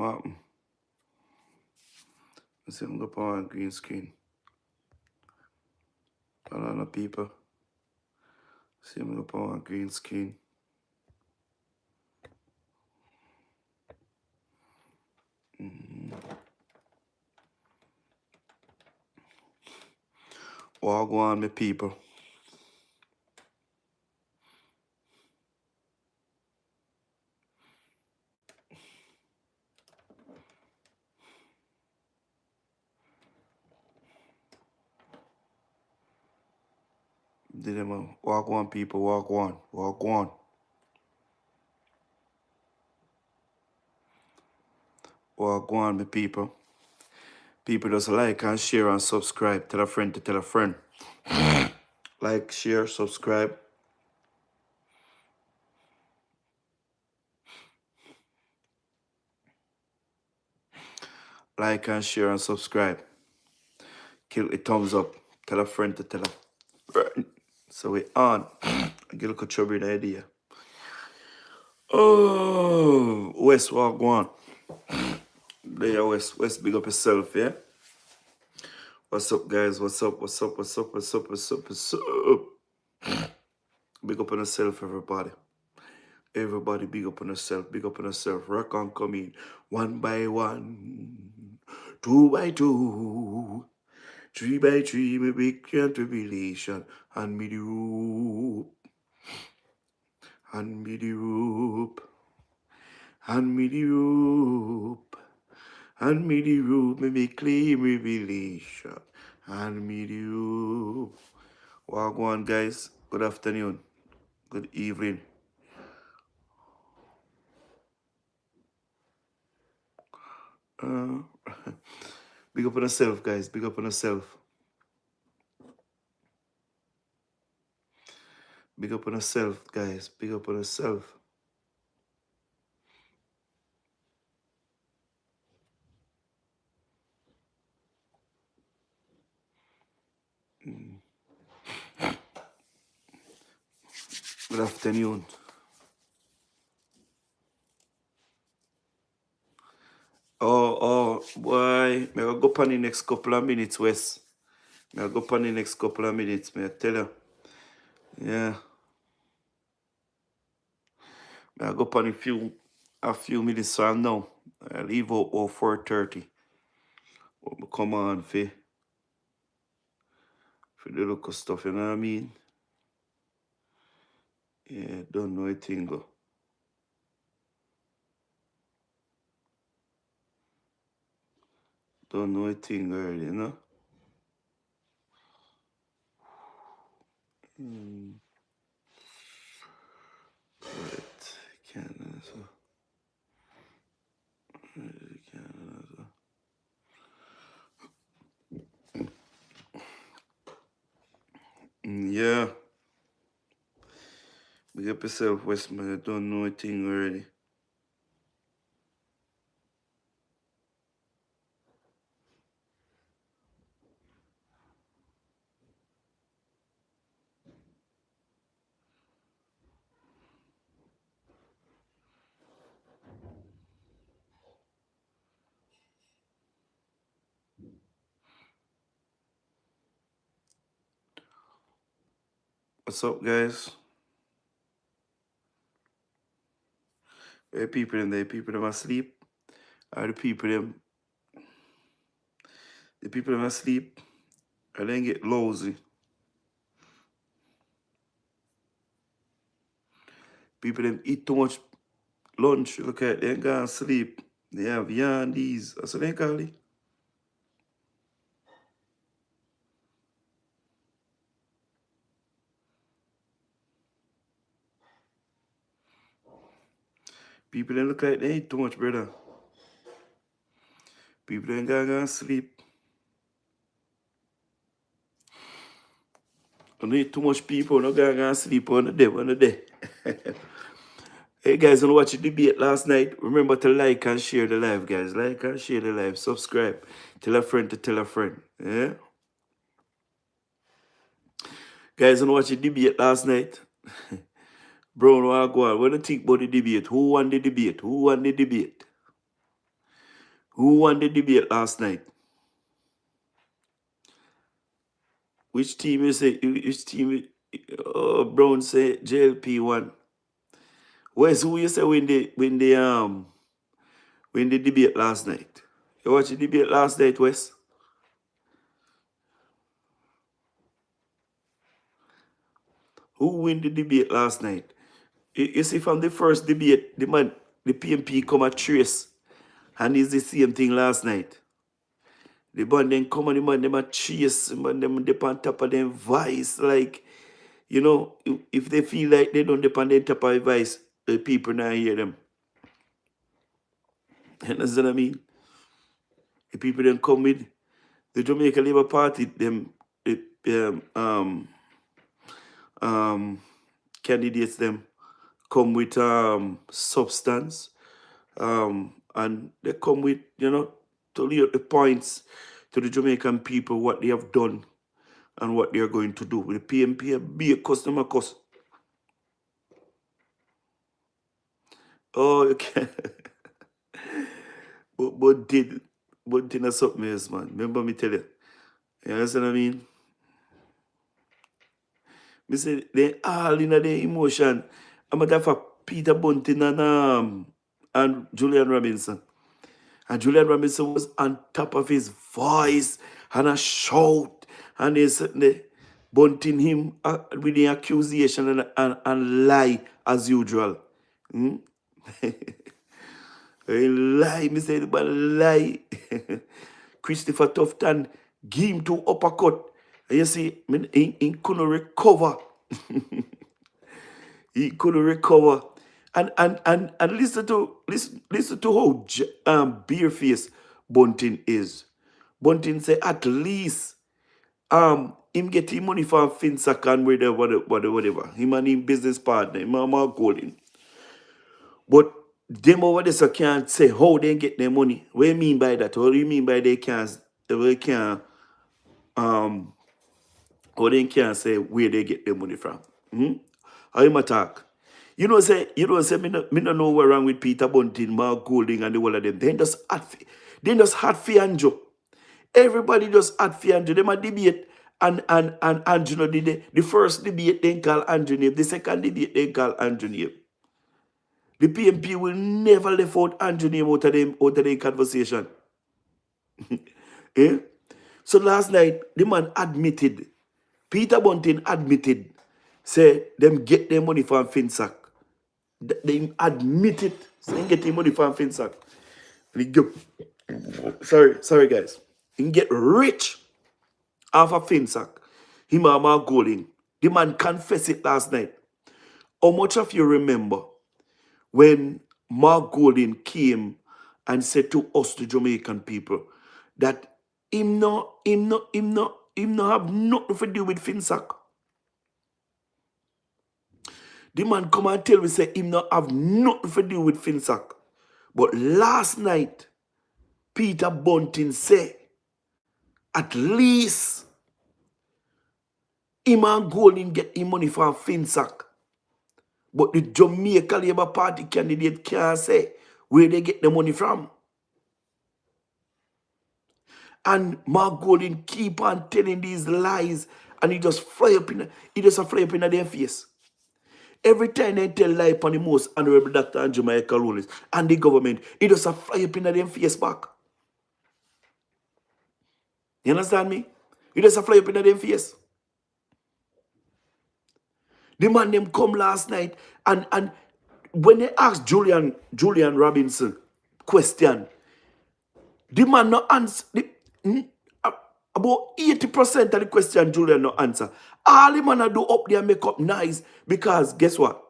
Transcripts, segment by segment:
What happened? I see him go on green screen. A lot of people. See him go on green screen. What go on, my people? Did them walk on, people, walk on, walk on. Walk on, my people. People just like and share and subscribe. Tell a friend to tell a friend. Like, share, subscribe. Like and share and subscribe. Kill a thumbs up. Tell a friend to tell a friend. So we on. I get a little trouble in the idea. Oh, West, walk on. There, West, big up yourself, yeah? What's up, guys? What's up? What's up? What's up? What's up? What's up? What's up? Big up on yourself, everybody. Everybody, big up on yourself. Big up on yourself. Rock on, come in. 1 by 1, 2 by 2, 3 by 3. My big tribulation. Hand me the rope. Hand me the rope. Hand me the rope. Hand me the rope. Me make claim revelation. Hand me the rope. Walk on, guys. Good afternoon. Good evening. Big up on yourself, guys. Big up on yourself. Big up on yourself, guys. Big up on yourself. Good afternoon. Oh, boy. May I go on the next couple of minutes, Wes. May I go on the next couple of minutes, may I tell you. Yeah. May I go on a few minutes from now. I leave out 4:30. Come on, for the local stuff, you know what I mean? Yeah, don't know a thing go. Don't know a thing early, you know? Right. Canada. Canada. Yeah. Big up yourself, Westman. I don't know a thing already. What's up, guys? Where people in there? People them asleep? Are the people them asleep? Or they get lousy? People them eat too much lunch. Look at they ain't gonna sleep. They have yandies. That's what they call it. People them look like they eat too much, brother. People ain't gonna sleep. Don't eat too much people, no gonna sleep on the day. Hey guys, wanna watch the debate last night? Remember to like and share the live, guys. Like and share the live. Subscribe. Tell a friend to tell a friend. Yeah? Guys, wanna watch the debate last night? Bro, what go on? What do you think about the debate? Who won the debate? Who won the debate? Who won the debate last night? Which team you say? Which team? Brown say JLP won. Where's who you say win the debate last night? You watch the debate last night, Wes? Who win the debate last night? You see, from the first debate, the PMP come at trace, and it's the same thing last night. The man then come and the man them a chase, the man them dip on top of them vice, like, you know, if they feel like they don't depend on top of vice, the people now hear them. You understand what I mean? The people then come with the Jamaica Labour Party, them candidates them come with substance, and they come with, you know, to lay out the points to the Jamaican people what they have done and what they are going to do. With the PMP, be a customer cost. Oh, you can. but did something else, man. Remember me tell you. You understand what I mean? Me say they all in their emotion. I'm matter of fact, Peter Bunting and Julian Robinson. And Julian Robinson was on top of his voice and a shout, and he's sitting there bunting him with the accusation and lie as usual. Hmm? He lie, me say the man lie. Christopher Tufton give him to uppercut. And you see, he couldn't recover. He couldn't recover. And listen to how beer-faced Bunting is. Bunting say at least him get him money from Finsack and whatever. Him and him business partner, him and Mark Golding. But them over there so can't say how they get their money. What do you mean by that? What do you mean by they can't or they can't say where they get their money from? How him attack? You know say me no know what wrong with Peter Bunting, Mark Golding and the whole of them. They just had Fianjo. Everybody just had Fianjo. Them a debate and Andrew no did it. The first debate they call Andrew name. The second debate they call Andrew name. The PMP will never left out Andrew name out of the conversation. Eh? So last night, the man admitted, Peter Bunting admitted, say them get their money from Finsack. They admitted, say they get their money from Finsack. Sorry guys. He get rich off of Finsack. Him and Mark Golding. The man confessed it last night. How much of you remember when Mark Golding came and said to us, the Jamaican people, that him no have nothing to do with Finsack? The man come and tell me, say him no have nothing to do with Finsack. But last night, Peter Bunting say, at least him and Golding get him money from Finsack. But the Jamaica Labour Party candidate can't say where they get the money from. And Mark Golding keep on telling these lies, and he just fly up in their face. Every time they tell lie upon the most honorable Dr. Andrew Michael Rollins and the government, he just fly up in their face back. You understand me? He just fly up in their face. The man them come last night and when they asked Julian Robinson question, the man no answer. About 80% of the question Julian no answer. All the man do up there make up nice because guess what?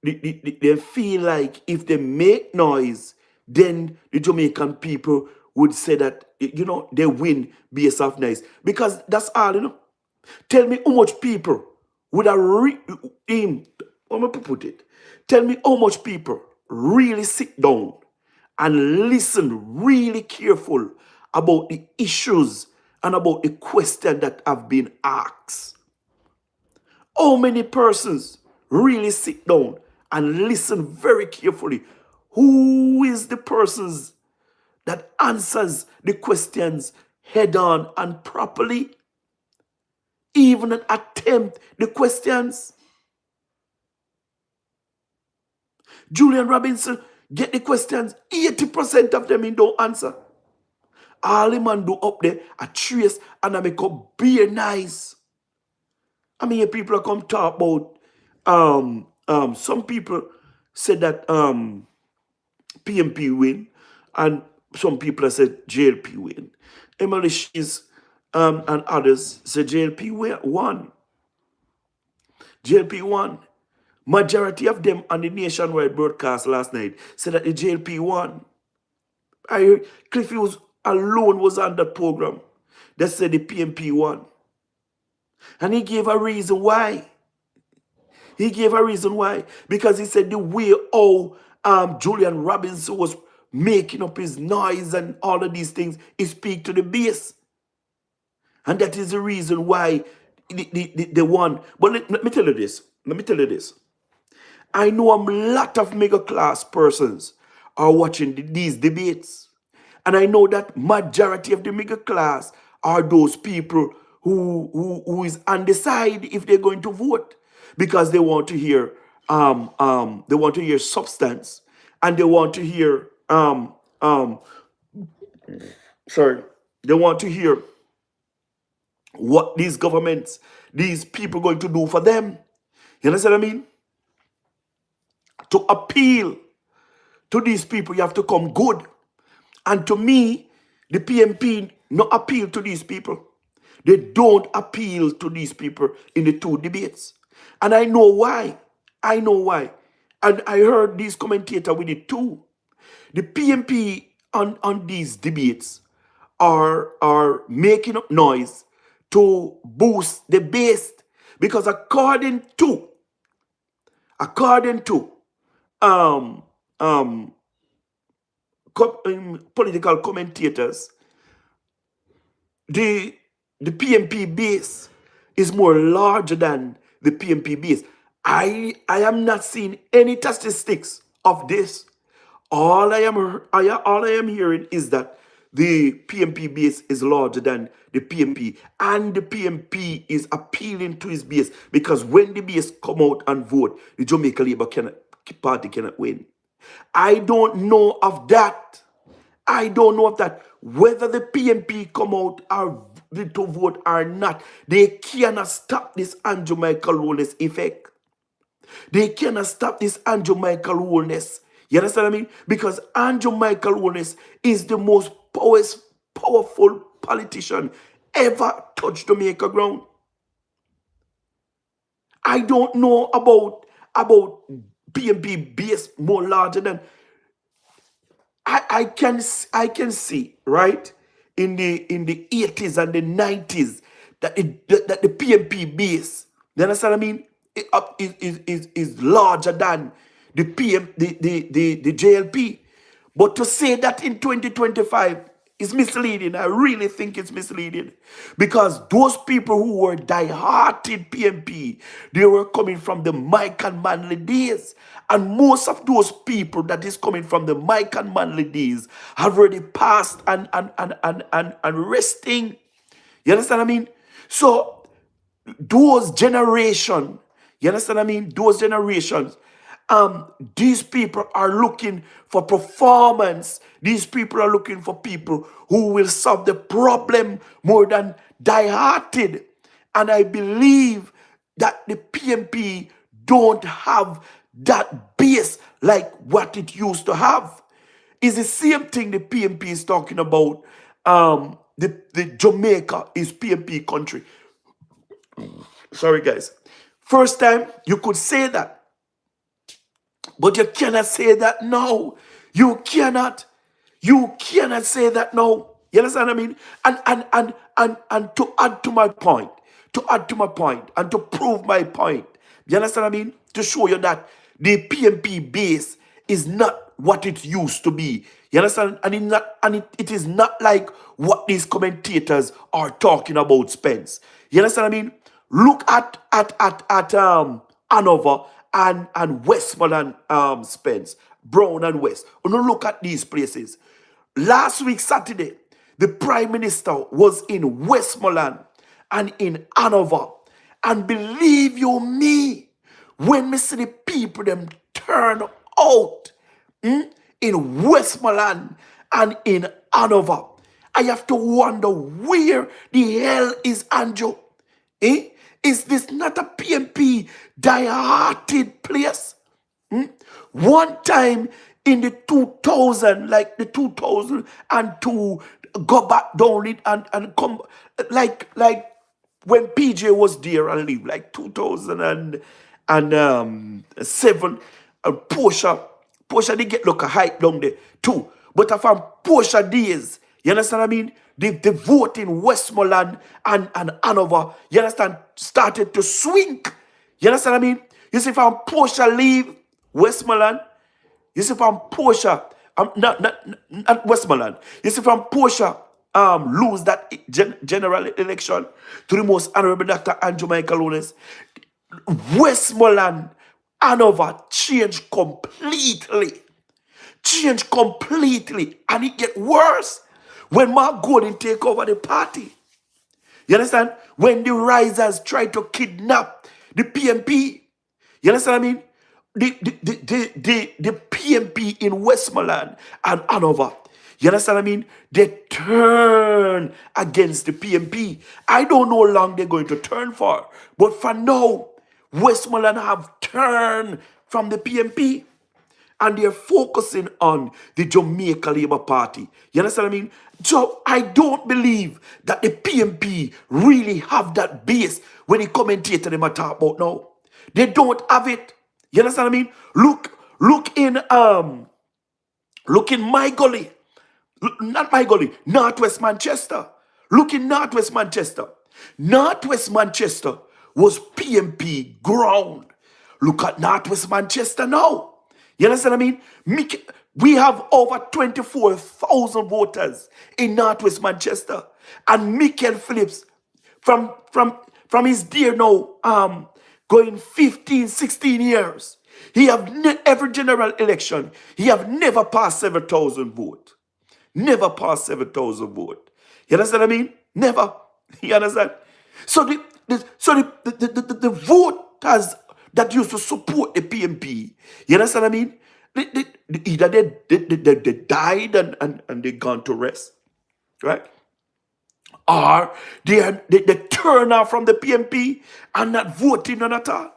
They feel like if they make noise, then the Jamaican people would say that, you know, they win based off nice. Because that's all, you know. Tell me how much people would have put it. Tell me how much people really sit down and listen really careful about the issues and about the question that have been asked. How many persons really sit down and listen very carefully? Who is the persons that answers the questions head on and properly, even an attempt the questions. Julian Robinson get the questions, 80% of them he don't answer. All the man do up there, a trace and I make up be nice. I mean, people come talk about some people said that PMP win, and some people have said JLP win. Emily Shees and others said JLP won. JLP won. Majority of them on the nationwide broadcast last night said that the JLP won. I heard Cliffy alone was on that program that said the PMP won. And he gave a reason why. He gave a reason why. Because he said the way how Julian Robinson was making up his noise and all of these things, he speak to the base. And that is the reason why they won. But let me tell you this. Let me tell you this. I know a lot of mega class persons are watching these debates. And I know that majority of the middle class are those people who is undecided if they're going to vote, because they want to hear substance, and they want to hear they want to hear what these governments, these people going to do for them. You understand what I mean? To appeal to these people, you have to come good. And to me, the PMP not appeal to these people. They don't appeal to these people in the two debates. And I know why. I know why. And I heard these commentators with it too. The PMP on these debates are making up noise to boost the base. Because according to political commentators, the PMP base is more larger than the PMP base. I am not seeing any statistics of this. All I am hearing is that the PMP base is larger than the PMP, and the PMP is appealing to his base, because when the base come out and vote, the Jamaica Labour Party cannot win. I don't know of that. I don't know of that. Whether the PMP come out to vote or not, they cannot stop this Andrew Michael Holness effect. They cannot stop this Andrew Michael Holness. You understand what I mean? Because Andrew Michael Holness is the most powerful politician ever touched Jamaica ground. I don't know about PMP base more larger than I can see, right, in the 80s and the 90s that the PMP base, you understand what I mean, is larger than the JLP. But to say that in 2025 is misleading. I really think it's misleading, because those people who were die-hearted PMP, they were coming from the Mike and Manley days. And most of those people that is coming from the Mike and Manley days have already passed and resting. You understand what I mean? So those generation, you understand what I mean? Those generations, these people are looking for performance. These people are looking for people who will solve the problem more than die-hearted. And I believe that the PMP don't have that base like what it used to have. It's the same thing the PMP is talking about. The Jamaica is PMP country. Sorry, guys. First time you could say that. But you cannot say that now. You cannot say that now. You understand what I mean? And to add to my point, and to prove my point, you understand what I mean? To show you that the PMP base is not what it used to be. You understand? And it is not like what these commentators are talking about, Spence. You understand what I mean? Look at Hanover and Westmoreland, Spence, Brown and West. When you look at these places, Last week, Saturday, the Prime Minister was in Westmoreland and in Hanover. And believe you me, when me see the people them turn out in Westmoreland and in Hanover, I have to wonder where the hell is Andrew? Eh? Is this not a PMP die-hearted place? One time in the 2000, like the 2002, go back down it and come, like when PJ was there and leave, like 2007, Portia did get look a hype down there too. But from Portia days, you understand what I mean? The vote in Westmoreland and Hanover, you understand, started to swing. You understand what I mean? You see, from Portia leave Westmoreland, you see, from Portia, not Westmoreland. You see, from Portia, lose that general election to the most honorable Dr. Andrew Michael Holness. Westmoreland, Hanover changed completely. Changed completely. And it get worse when Mark Gordon take over the party. You understand? When the risers try to kidnap the PMP. You understand what I mean? The PMP in Westmoreland and Hanover. You understand what I mean? They turn against the PMP. I don't know how long they're going to turn for. But for now, Westmoreland have turned from the PMP. And they're focusing on the Jamaica Labour Party. You understand what I mean? So I don't believe that the PMP really have that base when the commentator them are talk about now. They don't have it. You understand what I mean? Look in my gully. Not my gully, Northwest Manchester. Look in Northwest Manchester. Northwest Manchester was PMP ground. Look at Northwest Manchester now. You understand what I mean? We have over 24,000 voters in Northwest Manchester. And Michael Phillips, from his dear now, going 15, 16 years, he have every general election, he have never passed 7,000 votes. Never passed 7,000 votes. You understand what I mean? Never. You understand? So the voters that used to support the PMP, you understand what I mean? Either they died and they gone to rest, right? Or they turn out from the PMP and not voting on at all.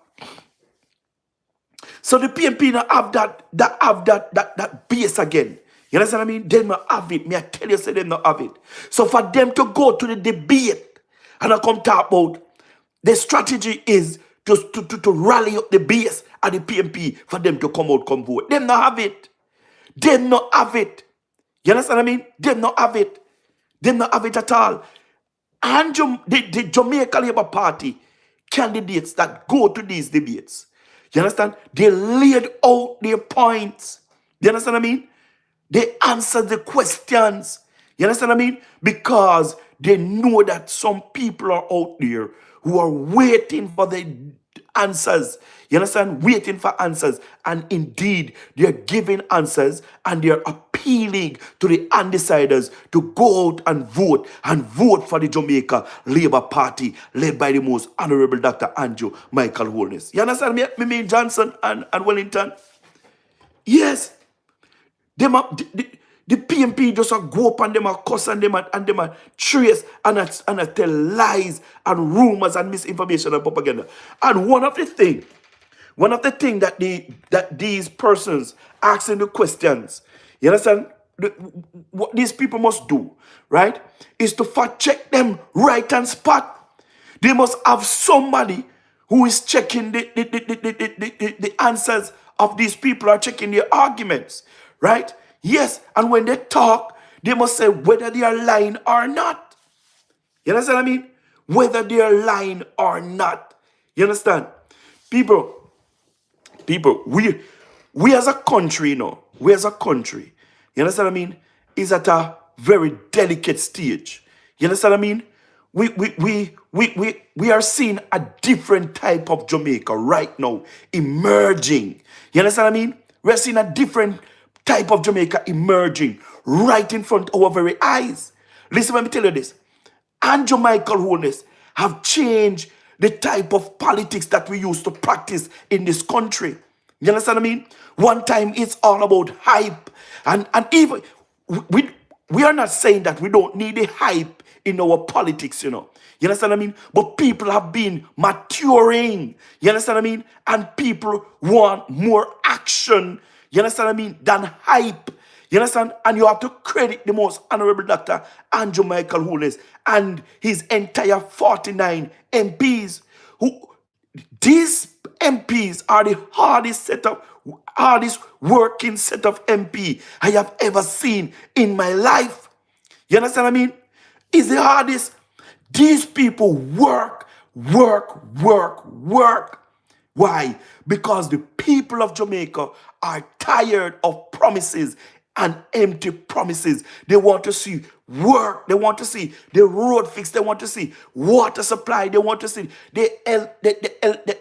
So the PMP now have that base again. You understand what I mean? They not have it. Me I tell you, say they not have it. So for them to go to the debate and I come talk about the strategy is to rally up the base at the PMP for them to come out, come vote. Them not have it. Them not have it. You understand what I mean? Them not have it. Them not have it at all. And the Jamaica Labour Party candidates that go to these debates, you understand? They laid out their points. You understand what I mean? They answered the questions. You understand what I mean? Because they know that some people are out there who are waiting for the answers. You understand? Waiting for answers. And indeed, they're giving answers and they're appealing to the undeciders to go out and vote for the Jamaica Labour Party led by the most honorable Dr. Andrew Michael Holness. You understand me? Me mean Johnson and Wellington? Yes. The PMP just go up and them a cuss and them a trace and a tell lies and rumors and misinformation and propaganda. And one of the thing that these persons asking the questions, you understand, what these people must do, right, is to fact check them right and spot. They must have somebody who is checking the answers of these people, are checking their arguments, right? Yes, and when they talk, they must say whether they are lying or not. You understand what I mean? Whether they are lying or not. You understand? People, we as a country, you know, you understand what I mean, is at a very delicate stage. You understand what I mean? We are seeing a different type of Jamaica right now emerging. You understand what I mean? We're seeing a different type of Jamaica emerging right in front of our very eyes. Listen, let me tell you this. Andrew Michael Holness have changed the type of politics that we used to practice in this country. You understand what I mean? One time it's all about hype. And even we we are not saying that we don't need the hype in our politics, you know. You understand what I mean? But people have been maturing. You understand what I mean? And people want more action. You understand what I mean? Than hype. You understand? And you have to credit the most honorable Dr. Andrew Michael Holness and his entire 49 MPs. These MPs are the hardest working set of MP I have ever seen in my life. You understand what I mean? It's the hardest. These people work. Why? Because the people of Jamaica are tired of promises and empty promises. They want to see work. They want to see the road fix. They want to see water supply. They want to see the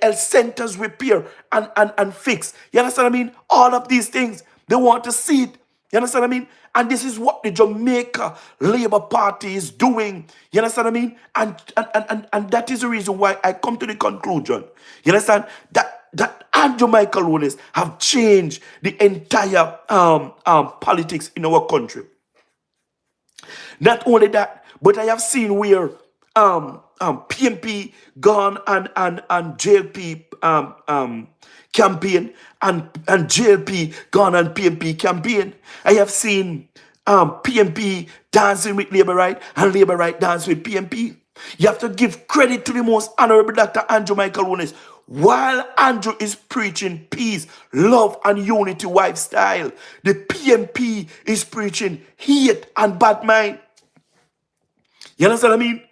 health centers repair and fix. You understand what I mean? All of these things, they want to see it. You understand what I mean? And this is what the Jamaica Labour Party is doing. You understand what I mean? And that is the reason why I come to the conclusion. You understand? That Andrew Michael Holness have changed the entire politics in our country. Not only that, but I have seen where PMP gone and JLP campaign and JLP gone and PMP campaign. I have seen PMP dancing with Labour Right and Labour Right dancing with PMP. You have to give credit to the most honorable Dr. Andrew Michael Holness. While Andrew is preaching peace, love, and unity lifestyle, the PMP is preaching hate and bad mind. You understand what I mean?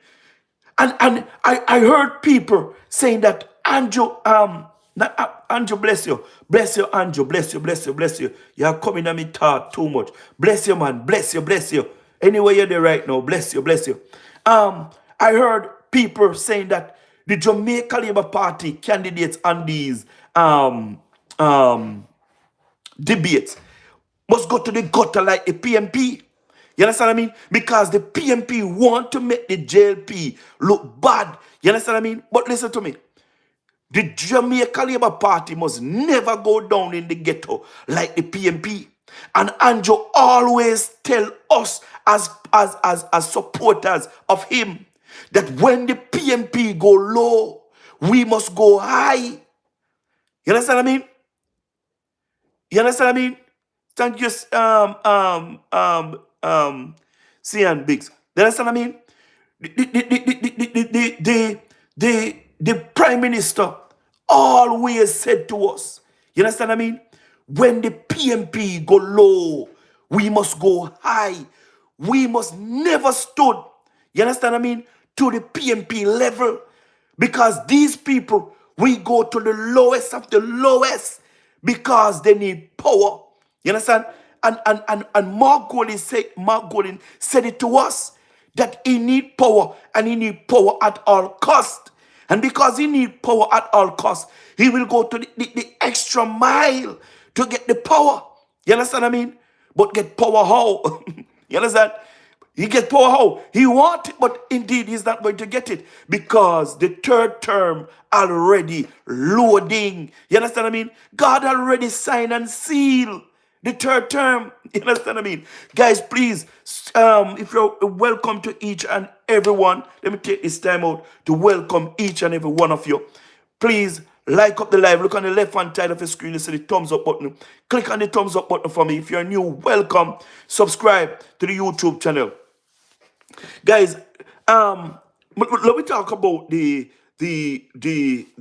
And I heard people saying that Andrew, Andrew, bless you, Andrew, bless you. You are coming at me thought too much. Bless you, man, bless you. Anyway, you're there right now, bless you. I heard people saying that the Jamaica Labour Party candidates on these debates must go to the gutter like the PMP. You understand what I mean? Because the PMP want to make the JLP look bad. You understand what I mean? But listen to me. The Jamaica Labour Party must never go down in the ghetto like the PMP. And Andrew always tell us as supporters of him that when the PMP go low, we must go high. You understand what I mean? You understand what I mean? Thank you, Cian Biggs. You understand what I mean? The Prime Minister always said to us, you understand what I mean? When the PMP go low, we must go high. We must never stood, you understand what I mean, to the PMP level. Because these people, we go to the lowest of the lowest because they need power. You understand? And Mark Golding said it to us that he need power and he need power at all cost. And because he need power at all cost, he will go to the extra mile to get the power. You understand what I mean? But get power how? You understand? He get power how? He want it, but indeed he's not going to get it because the third term already loading. You understand what I mean? God already signed and sealed the third term. You understand what I mean? Guys, please, if you're welcome to each and every one, let me take this time out to welcome each and every one of you. Please like up the live. Look on the left hand side of the screen. You see the thumbs up button. Click on the thumbs up button for me. If you're new, welcome. Subscribe to the YouTube channel. Guys, let me talk about the debate,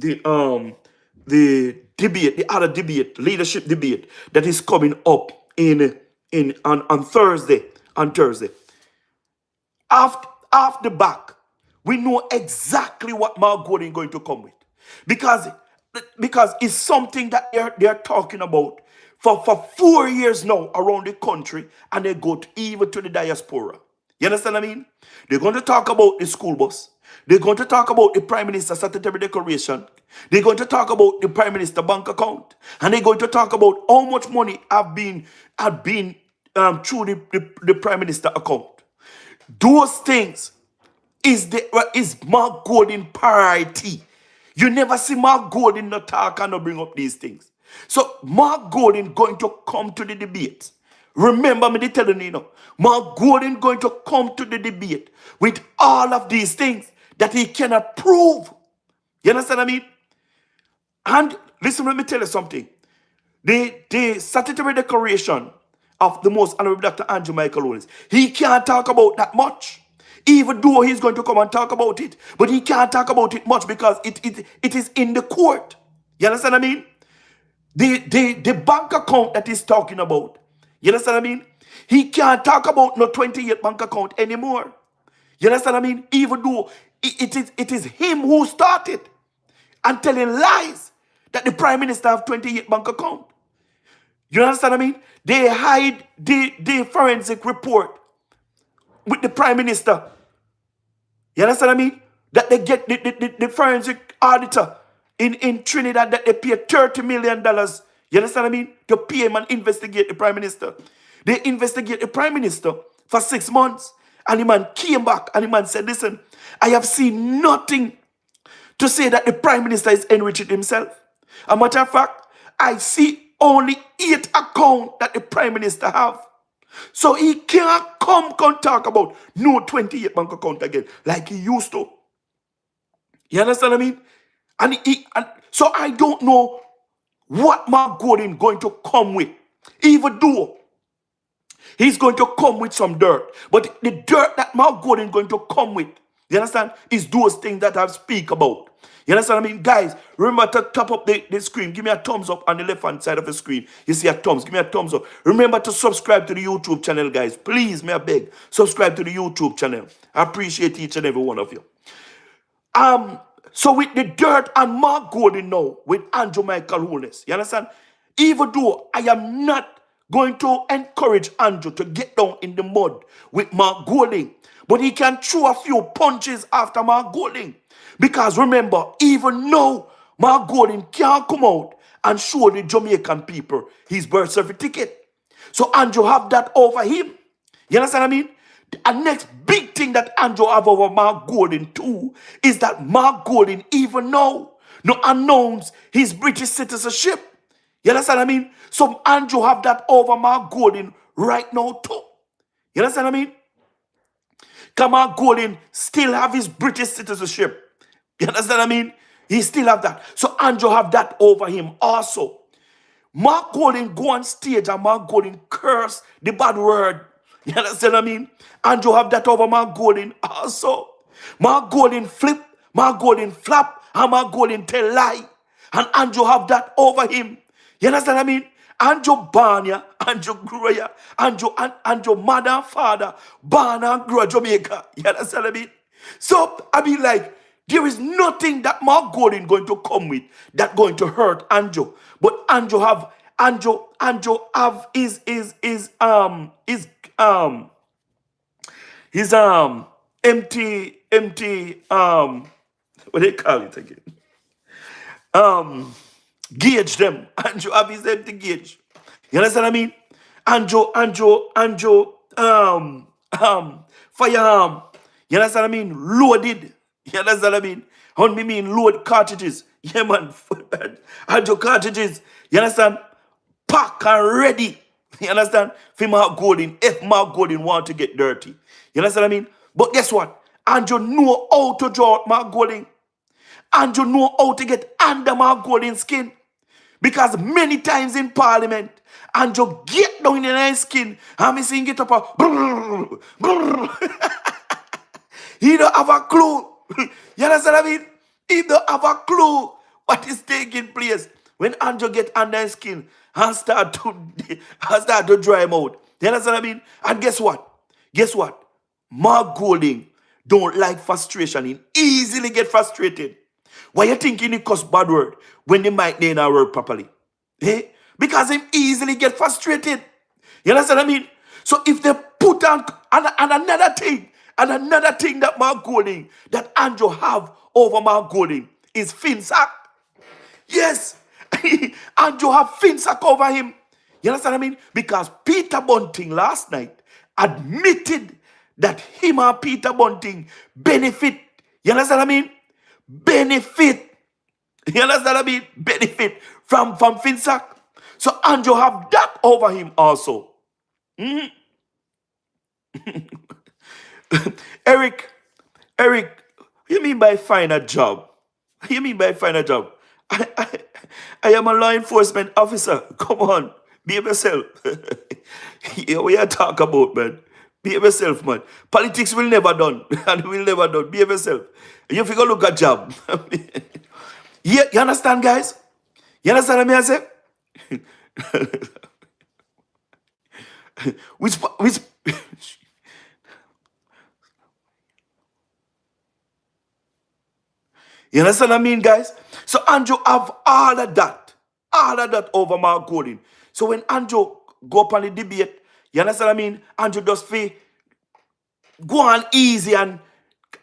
the other debate, leadership debate that is coming up on Thursday. On Thursday. Off the back, we know exactly what Mark Golding is going to come with. Because it's something that they're talking about for 4 years now around the country, and they go even to the diaspora. You understand what I mean? They're going to talk about the school bus. They're going to talk about the Prime Minister's statutory declaration. They're going to talk about the Prime Minister bank account. And they're going to talk about how much money have been through the Prime Minister account. Those things is Mark Golding priority. You never see Mark Golding not talk and not bring up these things. So Mark Golding going to come to the debate. Remember me telling you, Mark Golding going to come to the debate with all of these things that he cannot prove. You understand what I mean? And listen, let me tell you something. The statutory declaration of the Most Honorable Dr. Andrew Michael Holness, he can't talk about that much. Even though he's going to come and talk about it, but he can't talk about it much because it is in the court. You understand what I mean? The bank account that he's talking about, you understand what I mean? He can't talk about no 28 bank account anymore. You understand what I mean? Even though it is him who started and telling lies that the Prime Minister have 28 bank account. You understand what I mean? They hide the forensic report with the Prime Minister. You understand what I mean? That they get the forensic auditor in Trinidad that they pay $30 million. You understand what I mean? To pay him and investigate the Prime Minister. They investigate the Prime Minister for 6 months. And the man came back and the man said, listen, I have seen nothing to say that the Prime Minister is enriching himself. As a matter of fact, I see only 8 accounts that the Prime Minister have. So he can't come talk about no 28 bank account again like he used to. You understand what I mean? And so I don't know what Mark Golding going to come with. Even though he's going to come with some dirt. But the dirt that Mark Golding going to come with, you understand, is those things that I speak about. You understand what I mean? Guys, remember to top up the screen. Give me a thumbs up on the left-hand side of the screen. You see a thumbs. Give me a thumbs up. Remember to subscribe to the YouTube channel, guys. Please, may I beg, subscribe to the YouTube channel. I appreciate each and every one of you. So with the dirt and Mark Golding now, with Andrew Michael Holness, you understand? Even though I am not going to encourage Andrew to get down in the mud with Mark Golding, but he can throw a few punches after Mark Golding. Because remember, even now, Mark Golding can't come out and show the Jamaican people his birth certificate. So Andrew have that over him. You understand what I mean? The next big thing that Andrew have over Mark Golding too is that Mark Golding even now no announce his British citizenship. You understand what I mean? So Andrew have that over Mark Golding right now too. You understand what I mean? Because Mark Golding still have his British citizenship. You understand what I mean? He still have that. So Andrew have that over him also. Mark Golding go on stage and Mark Golding curse the bad word. You understand what I mean? Andrew have that over Mark Golding also. Mark Golding flip, Mark Golding flap, and Mark Golding tell lie. And Andrew have that over him. You understand what I mean? Andrew Barnia, Andrew Groya, Andrew mother and father, Barna and Grow Jamaica. You understand what I mean? So I mean, like, there is nothing that Mark Golding going to come with that going to hurt Andrew. But Andrew have his empty what they call it again? Gauge them. Andrew have his empty gauge. You understand what I mean? Andrew firearm. You understand what I mean? Loaded. You understand what I mean? How me mean load cartridges. Yeah, man. Andrew cartridges. You understand? Pack and ready. You understand? For Mark Golding, if Mark Golding want to get dirty. You understand what I mean? But guess what? Andrew know how to draw out Mark Golding. Andrew know how to get under Mark Golding's skin. Because many times in Parliament, Andrew get down in his skin and me sing it up a brrr, brrr. He don't have a clue. You understand what I mean? He don't have a clue what is taking place when Andrew get under his skin and start to dry him out. You understand what I mean? And guess what? Guess what? Mark Golding don't like frustration. He easily get frustrated. Why you thinking he cuss bad word when the mic they not work properly? Eh? Because him easily get frustrated. You understand what I mean? So if they put on and another thing that Mark Golding, that Andrew have over Mark Golding is Finsack. Yes. Andrew have Finsack over him. You understand what I mean? Because Peter Bunting last night admitted that him and Peter Bunting benefit. You understand what I mean? Benefit. You understand what I mean? Benefit from Finsack. So Andrew have that over him also. Eric, what you mean by find a job? What you mean by find a job? I am a law enforcement officer. Come on, behave yourself. What you talk about, man? Behave yourself, man. Politics will never done, and will never done. Behave yourself. You figure look at job. Yeah, you understand, guys? You understand what I say? which you understand what I mean, guys? So Andrew have all of that over Mark Golding. So when Andrew go up on the debate, you understand what I mean? Andrew just feel go on easy and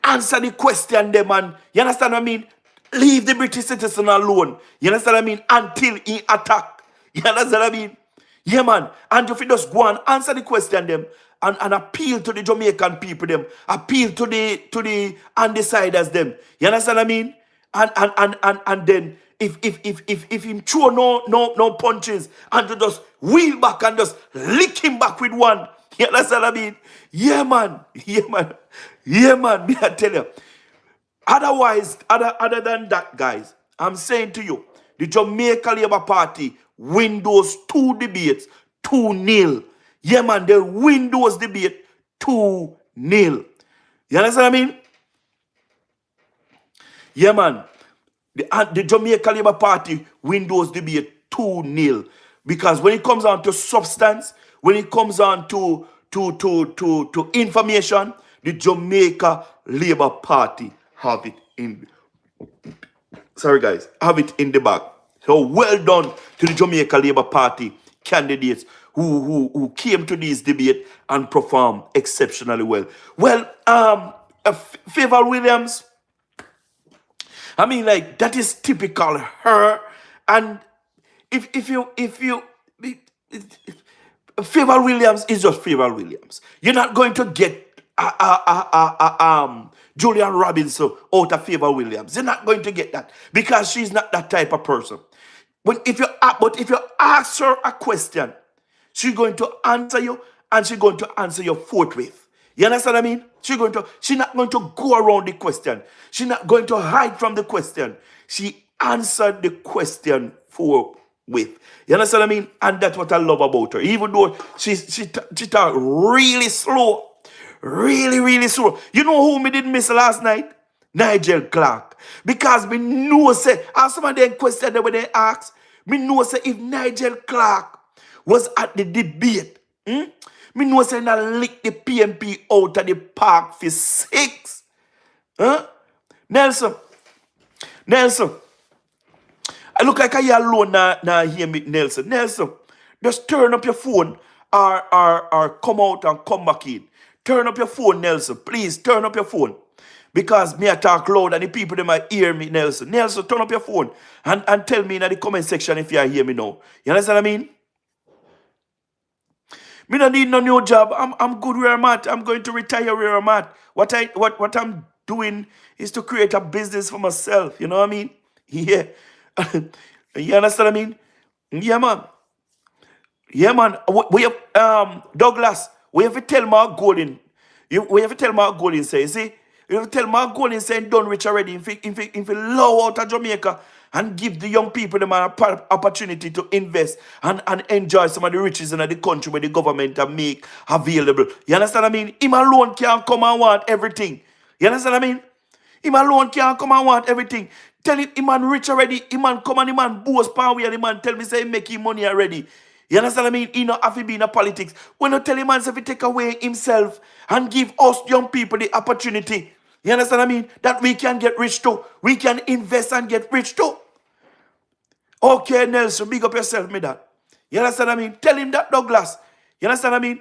answer the question them, and you understand what I mean? Leave the British citizen alone. You understand what I mean? Until he attack. You understand what I mean? Yeah, man. Andrew fi just go and answer the question them and appeal to the Jamaican people them. Appeal to the undeciders them. You understand what I mean? And then if him throw no punches, Andrew just wheel back and just lick him back with one. You understand what I mean? Yeah, man. Yeah, man. Yeah, man. Me I tell you. Otherwise, other than that, guys, I'm saying to you, the Jamaica Labour Party win those two debates 2-0. Yeah, man, they win those debates 2-0. You understand what I mean? Yeah, man. The Jamaica Labour Party win those debates 2-0. Because when it comes on to substance, when it comes on to information, the Jamaica Labour Party have it in. Sorry, guys, have it in the bag. So well done to the Jamaica Labour Party candidates who came to this debate and performed exceptionally well. Well, Favor Williams, I mean, like, that is typical her. And if you Favor Williams is just Favor Williams. You're not going to get Julian Robinson out of Favor Williams. You're not going to get that because she's not that type of person. But if you ask her a question, she's going to answer you, and she's going to answer you forthwith. You understand what I mean? She's not going to go around the question. She's not going to hide from the question. She answered the question forthwith. You understand what I mean? And that's what I love about her. Even though she talk really slow. Really, really slow. You know who me did miss last night? Nigel Clark. Because me know say, as some of them question that when they ask, me know say if Nigel Clark was at the debate, me know say na lick the PMP out of the park for 6. Huh? Nelson, I look like I alone now hear me, Nelson. Nelson, just turn up your phone or come out and come back in. Turn up your phone, Nelson. Please, turn up your phone. Because me I talk loud and the people they might hear me, Nelson. Nelson, turn up your phone and tell me in the comment section if you hear me now. You understand what I mean? Me don't need no new job. I'm good where I'm at. I'm going to retire where I'm at. What I'm doing is to create a business for myself. You know what I mean? Yeah. You understand what I mean? Yeah, man. Yeah, man. Douglas, we have to tell Mark Golding. We have to tell Mark Golding, say, you see? You have to tell Mark Golding, say, done rich already. If he low out of Jamaica and give the young people them an opportunity to invest and enjoy some of the riches in the country where the government have make available. You understand what I mean? Him alone can't come and want everything. You understand what I mean? Him alone can't come and want everything. Tell him, man rich already. Him man come and him man boast power and him man tell me, say, he make him money already. You understand what I mean? He not have to be in a politics. When you tell him, man, if he take away himself and give us young people the opportunity, you understand what I mean? That we can get rich too. We can invest and get rich too. Okay, Nelson, big up yourself, me that. You understand what I mean? Tell him that, Douglas. You understand what I mean?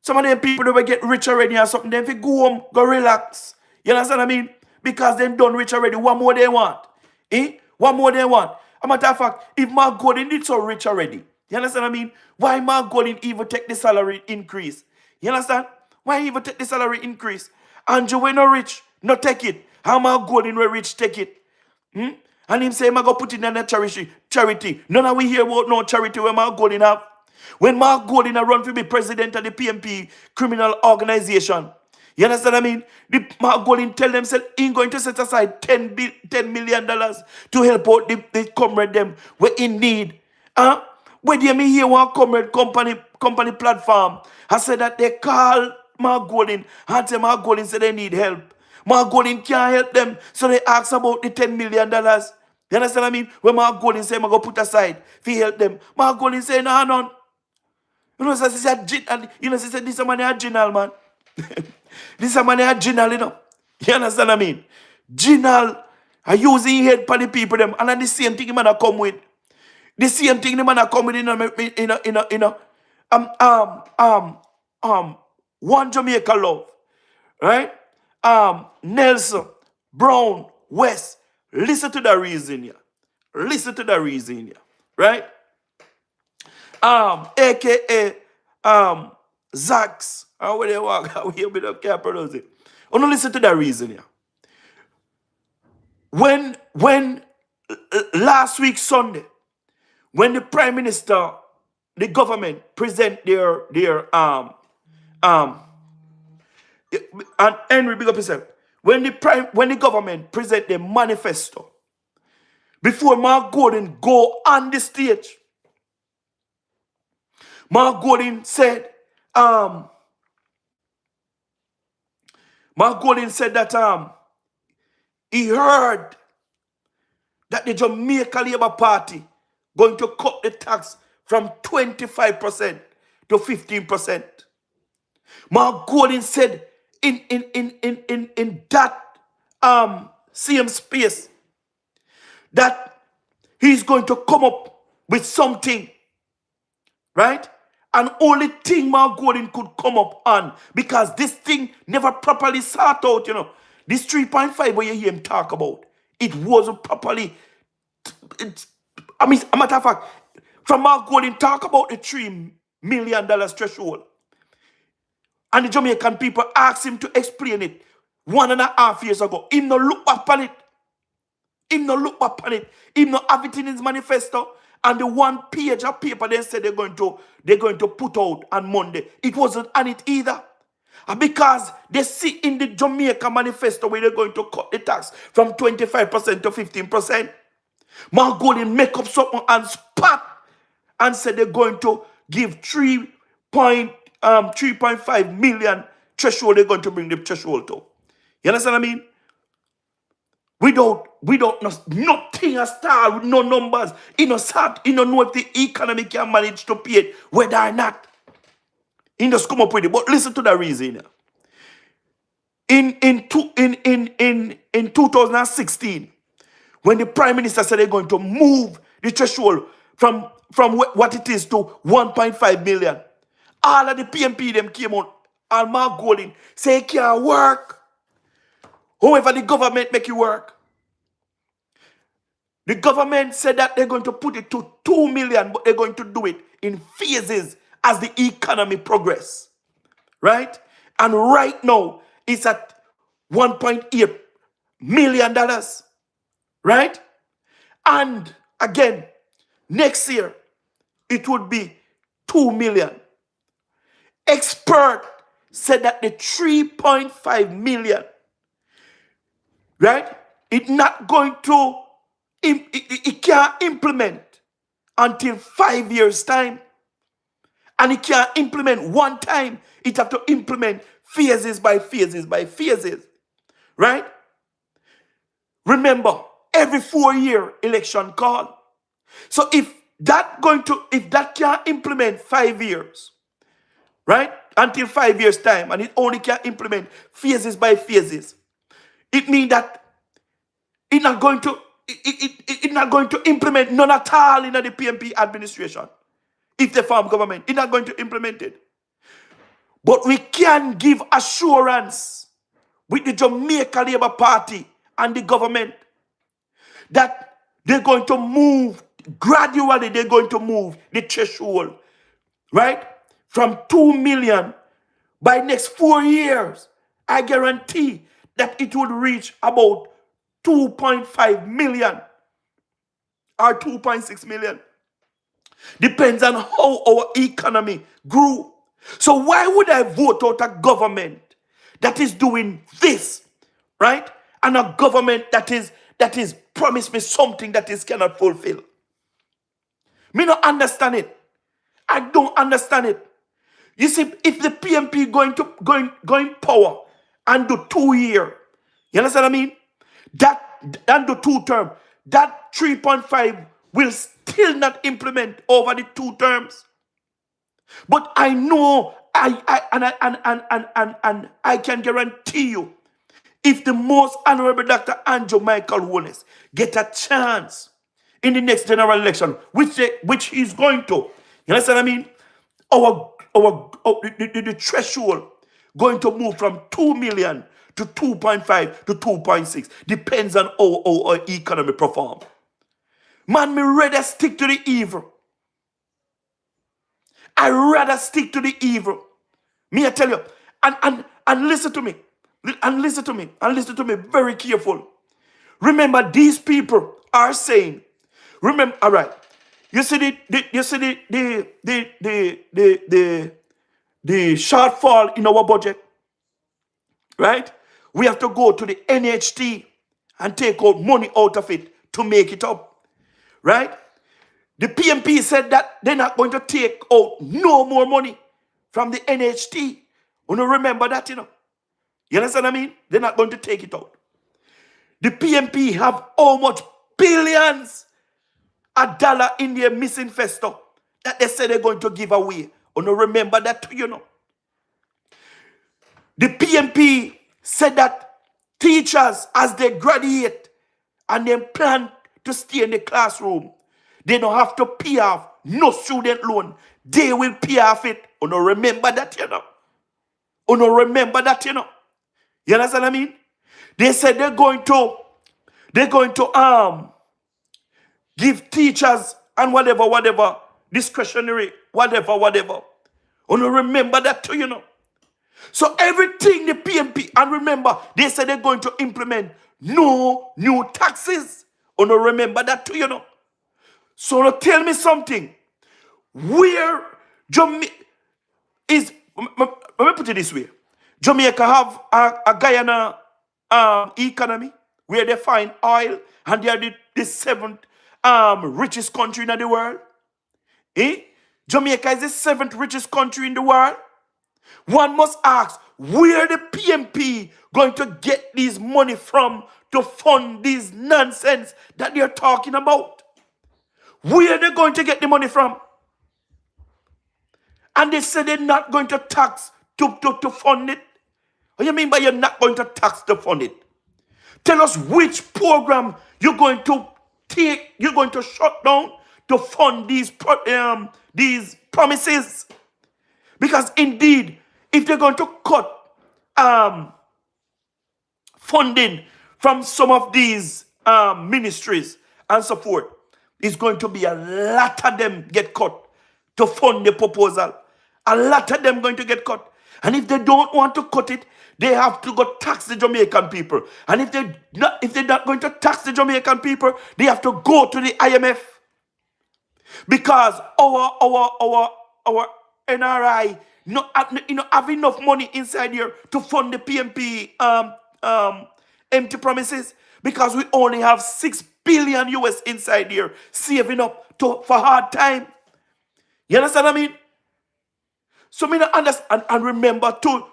Some of them people that will get rich already or something, then if you go home, go relax. You understand what I mean? Because they done rich already. One more they want. One more they want. A matter of fact, if Mark Golding did so rich already, You understand what I mean? Why Mark Golding even take the salary increase? You understand? Why he even take the salary increase? Andrew, we no rich, no take it. How Mark Golding we rich, take it. And him say, I go put it in a charity. None of we hear about no charity where Mark Golding have. When Mark Golding run to be president of the PMP criminal organization, you understand what I mean? The Mark Golding tell them, say, he's going to set aside $10 million to help out the comrade them we're in need. Where do you mean here one comrade company platform? I said that they call Mark Golding and say Mark Golding said they need help. Mark Golding can't help them, so they ask about the $10 million. You understand what I mean? When Mark Golding say, I'm going to put aside to help them. Mark Golding say, no, none. You know, so she said, she said, this is a man original, man. This is a man original, you know. You understand what I mean? General, I using head for the people, them, and then the same thing the man come with. The same thing the man come with one Jamaica love, right? Nelson, Brown, West. Listen to the reason here. Listen to the reason here, right? AKA Zax. How would they walk? How you bit up can't pronounce it. Oh no, listen to the reason here. When last week Sunday, when the Prime Minister, the government present their and Henry, big up yourself. When the government present the manifesto, before Mark Golding go on the stage, Mark Golding said, that he heard that the Jamaica Labour Party going to cut the tax from 25% to 15%. Mark Golding said in that same space that he's going to come up with something, right? And only thing Mark Golding could come up on, because this thing never properly sort out, you know. This 3.5 where you hear him talk about, it wasn't properly, a matter of fact, from Mark Golding talk about the $3 million threshold. And the Jamaican people asked him to explain it 1.5 years ago. Him no look back on it. Him no look back on it. Him no have it in his manifesto. And the 1 page of paper they said they're going to put out on Monday, it wasn't on it either. And because they see in the Jamaica manifesto where they're going to cut the tax from 25% to 15%. Mark Golding make up something and spot and said they're going to give 3.5 million threshold. They're going to bring the threshold to. You understand what I mean? Without nothing at all, with no numbers, he don't know if the economy can manage to pay it, whether or not. He just come up with it. But listen to the reason. In 2016, when the Prime Minister said they're going to move the threshold from what it is to 1.5 million, all of the PMP them came out, and Mark Golding say it can't work. However, the government make it work. The government said that they're going to put it to 2 million, but they're going to do it in phases as the economy progress. Right? And right now, it's at $1.8 million. Right? And again, next year, it would be 2 million. Expert said that the 3.5 million, right? It's not going to, it can't implement until 5 years' time. And it can't implement one time. It have to implement phases by phases by phases. Right? Remember, every 4-year election call. So if that can't implement 5 years, right? Until 5 years' time, and it only can implement phases by phases, it means that it's not going to implement none at all in the PMP administration. If they form government, it's not going to implement it. But we can give assurance with the Jamaica Labour Party and the government that they're going to move gradually they're going to move the threshold, right? From 2 million by next 4 years. I guarantee that it would reach about 2.5 million or 2.6 million. Depends on how our economy grew. So why would I vote out a government that is doing this, right? And a government that is promised me something that is cannot fulfill? Me not understand it. I don't understand it. You see, if the PMP going power and do 2 years, you understand what I mean? That and do 2 terms, that 3.5 will still not implement over the 2 terms. But I know and I can guarantee you, if the most honorable Dr. Andrew Michael Wallace get a chance in the next general election, which he's going to, you understand what I mean? The threshold going to move from 2 million to 2.5 to 2.6. Depends on how our economy perform. Man, me rather stick to the evil. I rather stick to the evil. Me, I tell you, and listen to me. And listen to me. And listen to me very careful. Remember, these people are saying, remember, all right. You see the shortfall in our budget, right? We have to go to the NHT and take out money out of it to make it up, right? The PMP said that they're not going to take out no more money from the NHT. You know, remember that, you know. You understand what I mean? They're not going to take it out. The PMP have how much billions of dollars in their missing festo that they say they're going to give away. You know, remember that too, you know. The PMP said that teachers, as they graduate and they plan to stay in the classroom, they don't have to pay off no student loan. They will pay off it. You know, remember that, you know. You know, remember that, you know. You understand what I mean? They said they're going to give teachers and whatever, discretionary, whatever. You know, remember that too, you know. So everything the PMP, and remember, they said they're going to implement no new taxes. You know, remember that too, you know. So now tell me something. Where Jamaica is, let me put it this way. Jamaica have a Guyana economy where they find oil and they are the 7th richest country in the world. Jamaica is the 7th richest country in the world. One must ask, where the PMP going to get these money from to fund this nonsense that they're talking about? Where are they going to get the money from? And they say they're not going to tax to fund it. What do you mean by you're not going to tax to fund it? Tell us which program you're going to take, you're going to shut down to fund these promises. Because indeed, if they're going to cut funding from some of these ministries and so forth, it's going to be a lot of them get cut to fund the proposal. A lot of them going to get cut. And if they don't want to cut it, they have to go tax the Jamaican people. And if they're not going to tax the Jamaican people, they have to go to the IMF. Because our NRI have enough money inside here to fund the PMP empty promises. Because we only have 6 billion US inside here saving up for hard time. You understand what I mean? So me not understand, and remember too,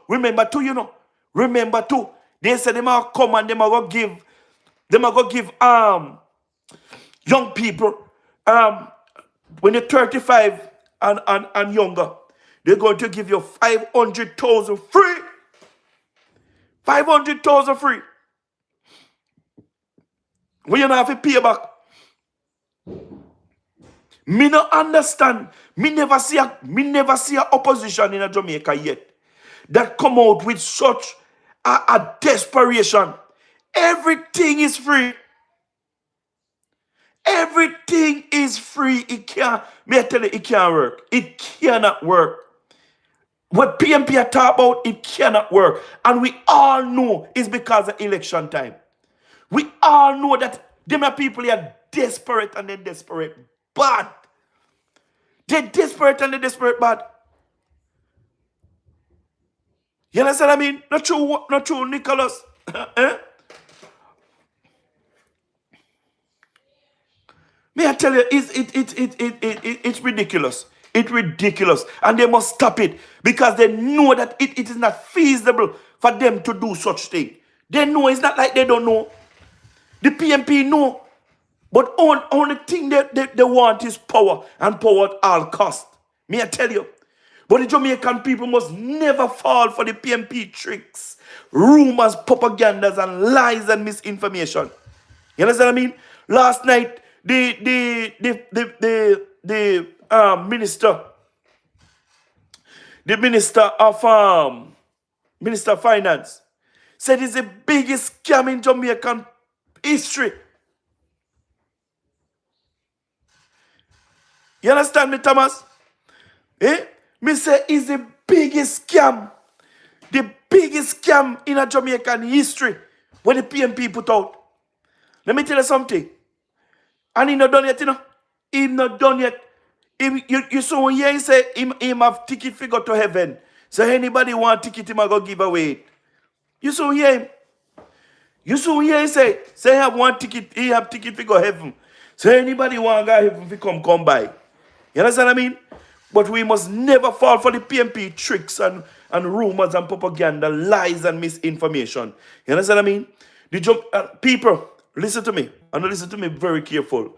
you know. Remember too, they said them are come and them are go give young people when you're 35 and younger, they're going to give you 500,000 free. 500,000 free. When you don't have to pay back. Me no understand. Me never see a opposition in a Jamaica yet that come out with such a desperation. Everything is free. Everything is free. It can't, may I tell you, it can't work. It cannot work. What PMP are talking about, it cannot work. And we all know it's because of election time. We all know that them people are desperate and they're desperate bad. They're desperate and they're desperate bad. You understand what I mean? Not true, Nicholas. Eh? May I tell you, it's ridiculous. It's ridiculous. And they must stop it because they know that it is not feasible for them to do such thing. They know, it's not like they don't know. The PMP know. But only thing they want is power, and power at all cost. May I tell you? But the Jamaican people must never fall for the PMP tricks, rumors, propagandas, and lies and misinformation. You understand what I mean? Last night, the minister of finance said it's the biggest scam in Jamaican history. You understand me, Thomas? Me say it's the biggest scam. The biggest scam in a Jamaican history when the PMP put out. Let me tell you something. And he not done yet, you know. He not done yet. You saw here he say him have ticket figure to heaven. So anybody want ticket, him go give away it. You saw here him. You saw here he say he have one ticket, he have ticket figure heaven. So anybody want to go heaven, if come by. You understand what I mean? But we must never fall for the PMP tricks and rumors and propaganda, lies and misinformation. You understand what I mean? People, listen to me. And listen to me very careful.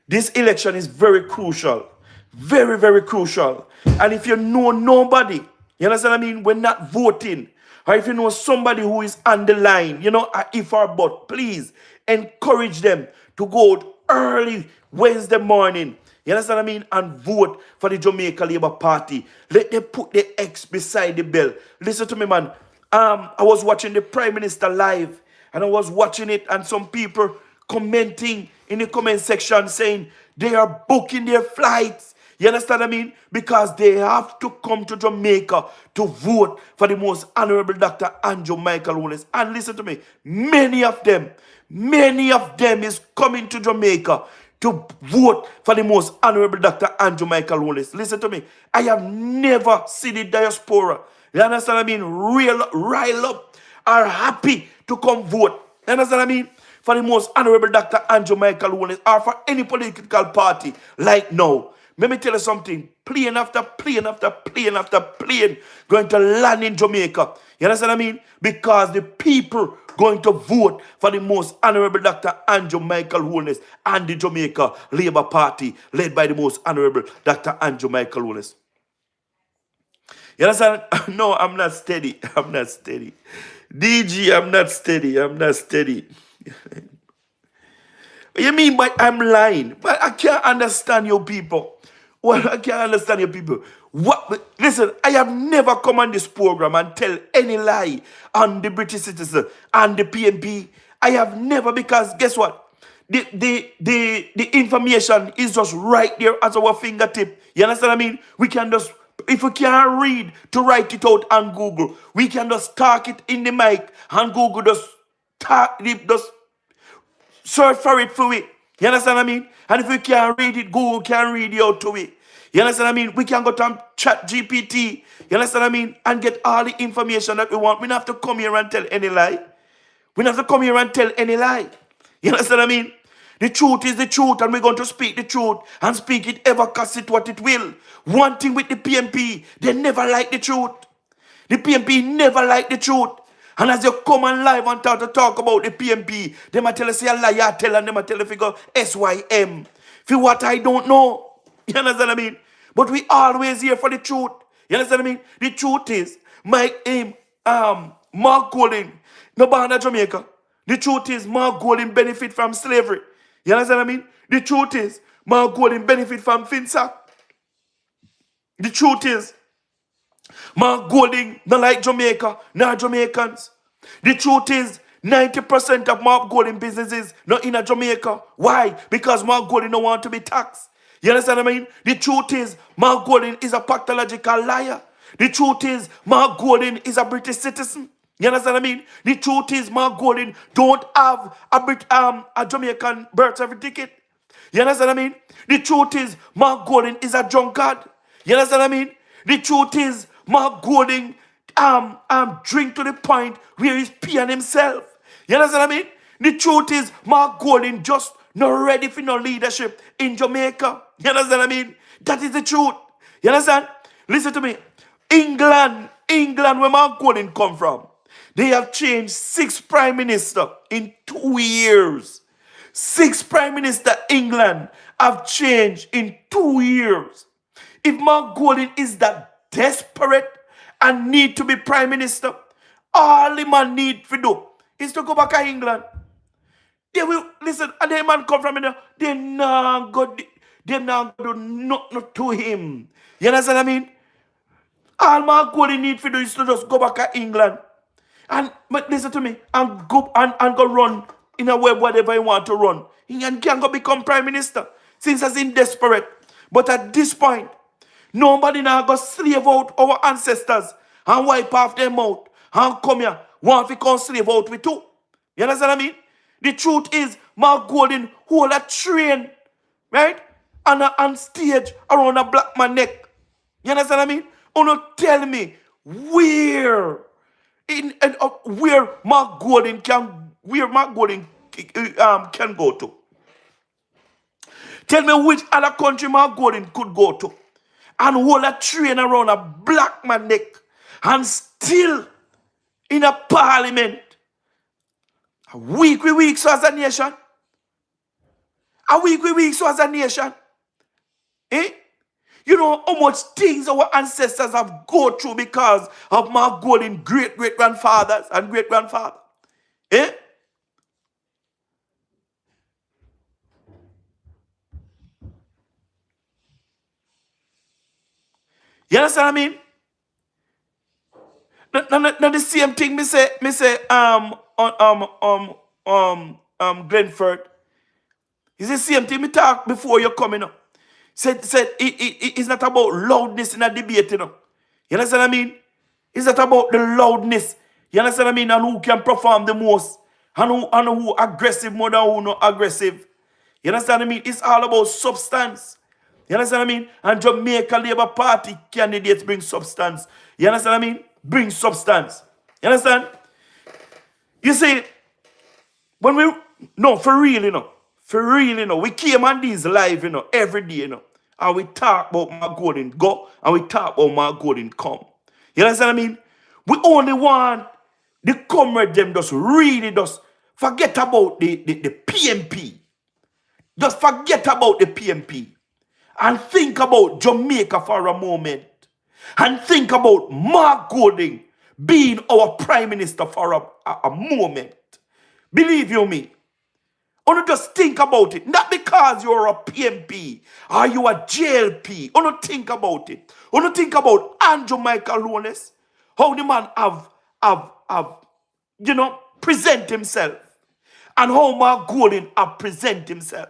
This election is very crucial. Very, very crucial. And if you know nobody, you understand what I mean? We're not voting. Or if you know somebody who is on the line, you know, if or but, please encourage them to go out early Wednesday morning. You understand what I mean? And vote for the Jamaica Labour Party. Let them put the X beside the bell. Listen to me, man. I was watching the Prime Minister live, and I was watching it, and some people commenting in the comment section saying they are booking their flights. You understand what I mean? Because they have to come to Jamaica to vote for the most honorable Dr. Andrew Michael Holness. And listen to me, many of them is coming to Jamaica to vote for the most honorable Dr. Andrew Michael Holness. Listen to me. I have never seen the diaspora, you understand what I mean, rile up, are happy to come vote. You understand what I mean? For the most honorable Dr. Andrew Michael Holness, or for any political party like now. Let me tell you something. Plane after plane after plane after plane going to land in Jamaica. You understand what I mean? Because the people going to vote for the most honorable Dr. Andrew Michael Holness and the Jamaica Labour Party led by the most honorable Dr. Andrew Michael Holness. You understand? No, I'm not steady. I'm not steady. DG, I'm not steady. I'm not steady. You mean by I'm lying? But I can't understand you people. Well, I can't understand you people. What? Listen, I have never come on this program and tell any lie on the British citizen and the PMP. I have never, because guess what? The information is just right there at our fingertip. You understand what I mean? We can just, if we can't read, to write it out on Google. We can just talk it in the mic and Google just search for it for it. You understand what I mean? And if we can't read it, Google can read it out to it. You understand what I mean? We can go to Chat GPT. You understand what I mean? And get all the information that we want. We don't have to come here and tell any lie. We don't have to come here and tell any lie. You understand what I mean? The truth is the truth, and we're going to speak the truth and speak it ever cost it what it will. One thing with the PMP, they never like the truth. The PMP never like the truth. And as you come on live and talk about the PMP, they might tell us say a lie, I tell, and they might tell you figure SYM. For what I don't know. You understand what I mean? But we always here for the truth. You understand what I mean? The truth is, Mark Golding, no born in Jamaica. The truth is, Mark Golding benefit from slavery. You understand what I mean? The truth is, Mark Golding benefit from FINSA. The truth is, Mark Golding not like Jamaica, not Jamaicans. The truth is, 90% of Mark Golding businesses not in a Jamaica. Why? Because Mark Golding don't want to be taxed. You understand what I mean? The truth is, Mark Golding is a pathological liar. The truth is, Mark Golding is a British citizen. You understand what I mean? The truth is, Mark Golding don't have a Jamaican birth certificate. You understand what I mean? The truth is, Mark Golding is a drunkard. You understand what I mean? The truth is, Mark Golding drink to the point where he's peeing himself. You understand what I mean? The truth is, Mark Golding just not ready for no leadership in Jamaica. You understand what I mean? That is the truth. You understand? Listen to me. England, where Mark Golding come from, they have changed 6 prime minister in 2 years. 6 prime minister England have changed in 2 years. If Mark Golding is that desperate and need to be prime minister, all the man need to do is to go back to England. They will listen, and the man come from there. They not go do nothing to him. You understand what I mean? All Mark Golding need to do is to just go back to England. And but listen to me, and go run in a web whatever he want to run. He can go become prime minister since he's in desperate. But at this point, nobody now go slave out our ancestors and wipe off them out and come here want to come slave out with too. You understand what I mean? The truth is, Mark Golding hold a train, right? And on stage around a black man neck. You understand what I mean? Uno tell me where Mark Golding can go to. Tell me which other country Mark Golding could go to and hold a train around a black man neck and still in a parliament. A week we weak so as a nation. A week we weak so as a nation. Eh? You know how much things our ancestors have gone through because of Mark Golding great-great-grandfathers and great-grandfather. Eh? You understand what I mean? Now the same thing me say Glenford. It's the same thing me talk before you coming up. Said it's not about loudness in a debate, you know. You understand what I mean? It's not about the loudness. You understand what I mean? And who can perform the most. And who aggressive more than who not aggressive. You understand what I mean? It's all about substance. You understand what I mean? And Jamaica Labour Party candidates bring substance. You understand what I mean? Bring substance. You understand? You see, when we, no, for real, you know. For real, you know, we came on these live, you know, every day, you know, and we talk about Mark Golding go, and we talk about Mark Golding come. You understand what I mean? We only want the comrade them just really just forget about the PMP. Just forget about the PMP. And think about Jamaica for a moment. And think about Mark Golding being our prime minister for a moment. Believe you me. Only just think about it. Not because you're a PMP or you a JLP. Only think about it. Only think about Andrew Michael Lawless. How the man have present himself. And how Mark Golding have present himself.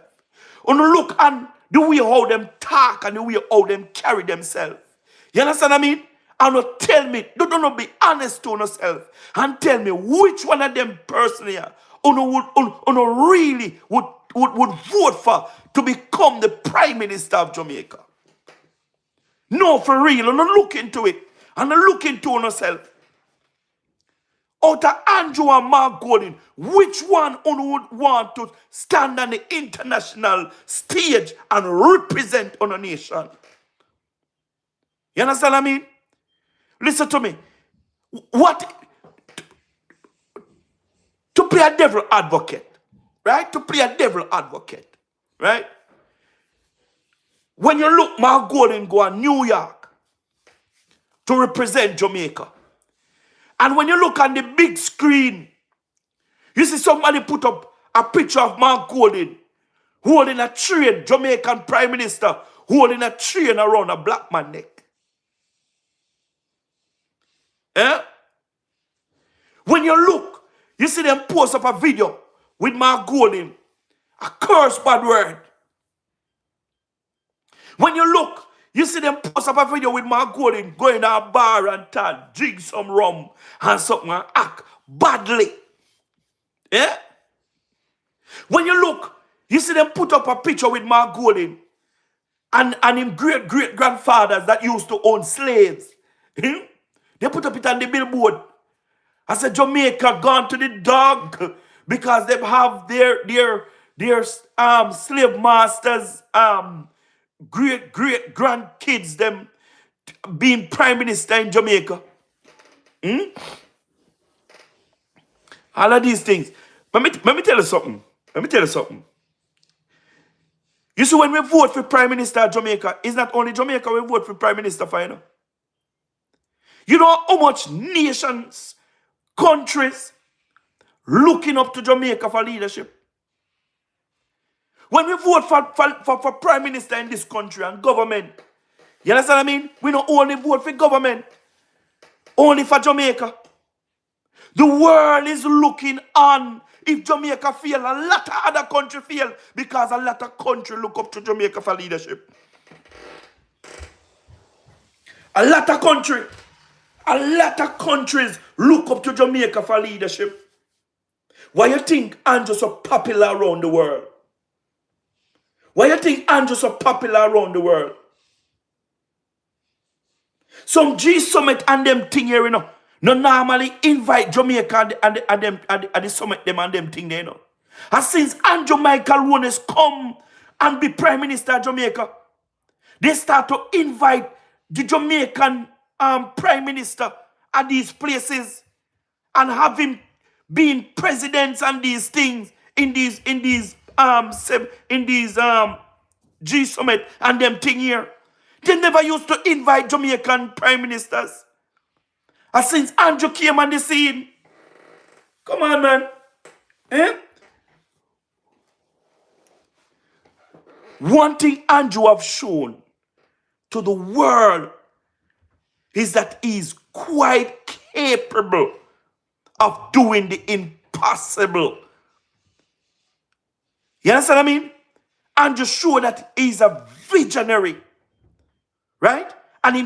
Only look and the way how them talk and the way how them carry themselves. You understand what I mean? And tell me, don't be honest to yourself and tell me which one of them person here really would vote for to become the Prime Minister of Jamaica. No, for real. And look into it. And look into yourself. Out of Andrew and Mark Golding, which one would want to stand on the international stage and represent on a nation? You understand what I mean? Listen to me. To play a devil advocate, right? To play a devil advocate, right? When you look Mark Golding go to New York to represent Jamaica, and when you look on the big screen, you see somebody put up a picture of Mark Golding holding a train, Jamaican Prime Minister, holding a train around a black man neck. Eh? When you look, You see them post up a video with Mark Golding, a curse bad word. When you look, you see them post up a video with Mark Golding going to a bar and drink some rum and something and act badly. Yeah? When you look, you see them put up a picture with Mark Golding and him great-great-grandfathers that used to own slaves. They put up it on the billboard. I said Jamaica gone to the dog because they have their slave masters great-great-grandkids them being prime minister in Jamaica. All of these things. Let me tell you something. Let me tell you something. You see, when we vote for prime minister of Jamaica, it's not only Jamaica we vote for prime minister for, you know. You know how much nations, countries looking up to Jamaica for leadership? When we vote for prime minister in this country and government, you understand what I mean? We don't only vote for government, only for Jamaica. The world is looking on. If Jamaica fail, a lot of other countries fail because a lot of countries look up to Jamaica for leadership. A lot of countries look up to Jamaica for leadership. Why you think Andrew so popular around the world? Why you think Andrew so popular around the world? Some G Summit and them thing here, you know, no normally invite Jamaica and the summit them and them thing there, you know. And since Andrew Michael Wones come and be Prime Minister of Jamaica, they start to invite the Jamaican Prime Minister at these places and have him being presidents and these things in these G Summit and them thing here. They never used to invite Jamaican prime ministers. And since Andrew came on the scene, come on, man. Eh? One thing Andrew have shown to the world is that he's quite capable of doing the impossible. You understand what I mean? Andrew showed that he's a visionary. Right? And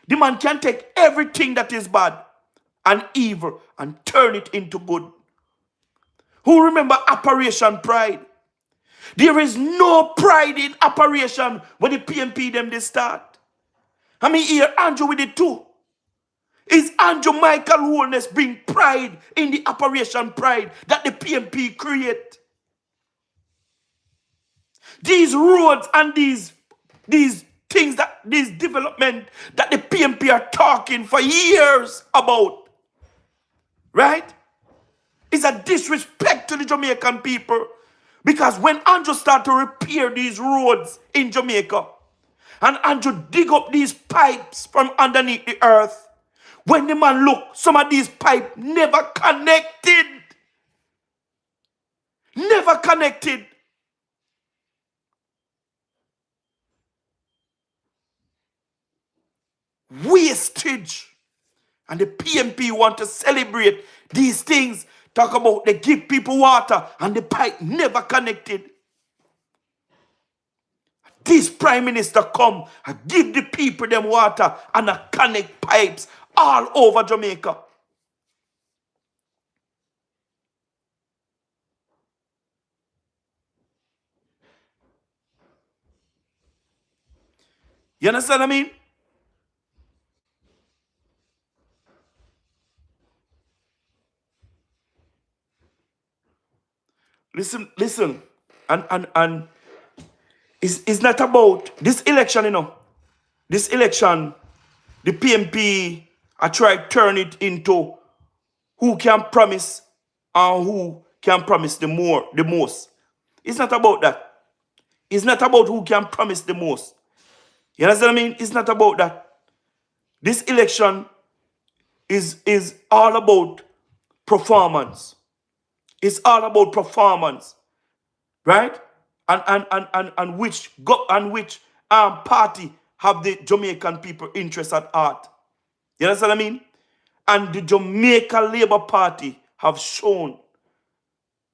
the man can take everything that is bad and evil and turn it into good. Who remember Operation Pride? There is no pride in Operation when the PMP them they start. I mean, here Andrew with it too. Is Andrew Michael Holness bring pride in the Operation Pride that the PMP create? These roads and these things that this development that the PMP are talking for years about, right? It's a disrespect to the Jamaican people because when Andrew start to repair these roads in Jamaica and Andrew dig up these pipes from underneath the earth, when the man look, some of these pipes never connected. Never connected. Wastage. And the PMP want to celebrate these things. Talk about they give people water and the pipe never connected. This prime minister come and give the people them water and connect pipes all over Jamaica. You understand what I mean? Listen, and it's not about this election, you know. This election, the PMP I try to turn it into who can promise and who can promise the most. It's not about that. It's not about who can promise the most. You understand what I mean? It's not about that. This election is all about performance. It's all about performance, right? And which party have the Jamaican people interest at heart. You understand what I mean? and the Jamaica Labour Party have shown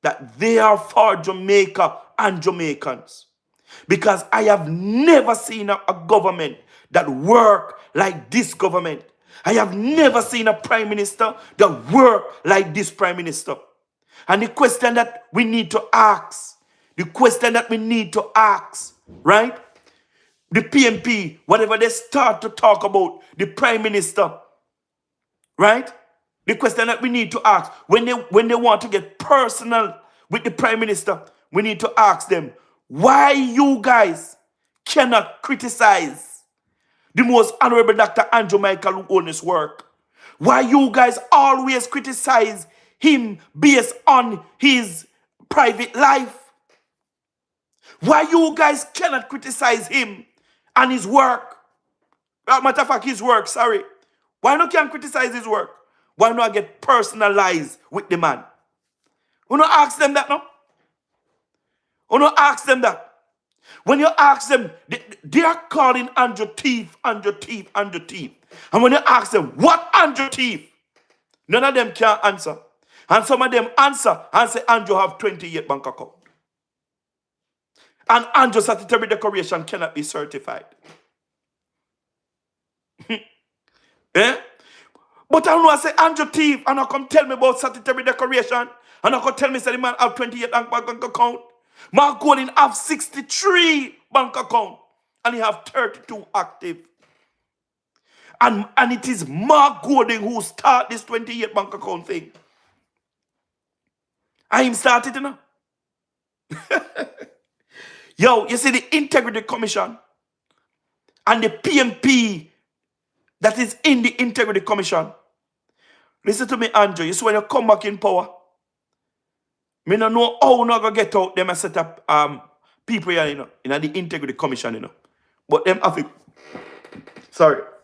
that they are for Jamaica and Jamaicans. Because I have never seen a government that work like this government. I have never seen a prime minister that work like this prime minister. And the question that we need to ask, right? The PMP, whatever they start to talk about, the prime minister, right? The question that we need to ask, when they want to get personal with the prime minister, we need to ask them, why you guys cannot criticize the most honorable Dr. Andrew Michael who owns this work? Why you guys always criticize him based on his private life? Why you guys cannot criticize him and his work? Matter of fact, his work, sorry. Why not can criticize his work? Why not get personalized with the man? Who not ask them that, no? Who not ask them that? When you ask them, they are calling Andrew thief, Andrew thief, Andrew thief. And when you ask them, what Andrew thief? None of them can answer. And some of them answer and say, Andrew have 28 bank account. And Andrew's statutory declaration cannot be certified. Eh? But I know I say Andrew thief, and I come tell me about statutory declaration, and I come tell me say the man have 28 bank account. Mark Golding have 63 bank account, and he have 32 active. And it is Mark Golding who start this 28 bank account thing. I him started, you know. Yo, you see the Integrity Commission and the PMP that is in the Integrity Commission. Listen to me, Andrew. You see when you come back in power, me don't know how you're going to get out them and set up people here, you know, in the Integrity Commission, you know. But them have to,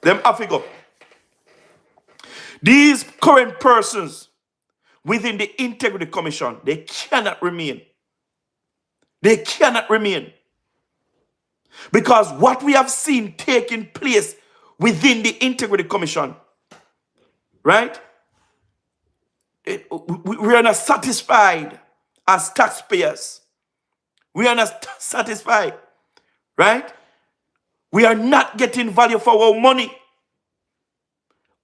them have to go. These current persons within the Integrity Commission, they cannot remain. They cannot remain. Because what we have seen taking place within the Integrity Commission, right? We are not satisfied as taxpayers. We are not satisfied, right? We are not getting value for our money.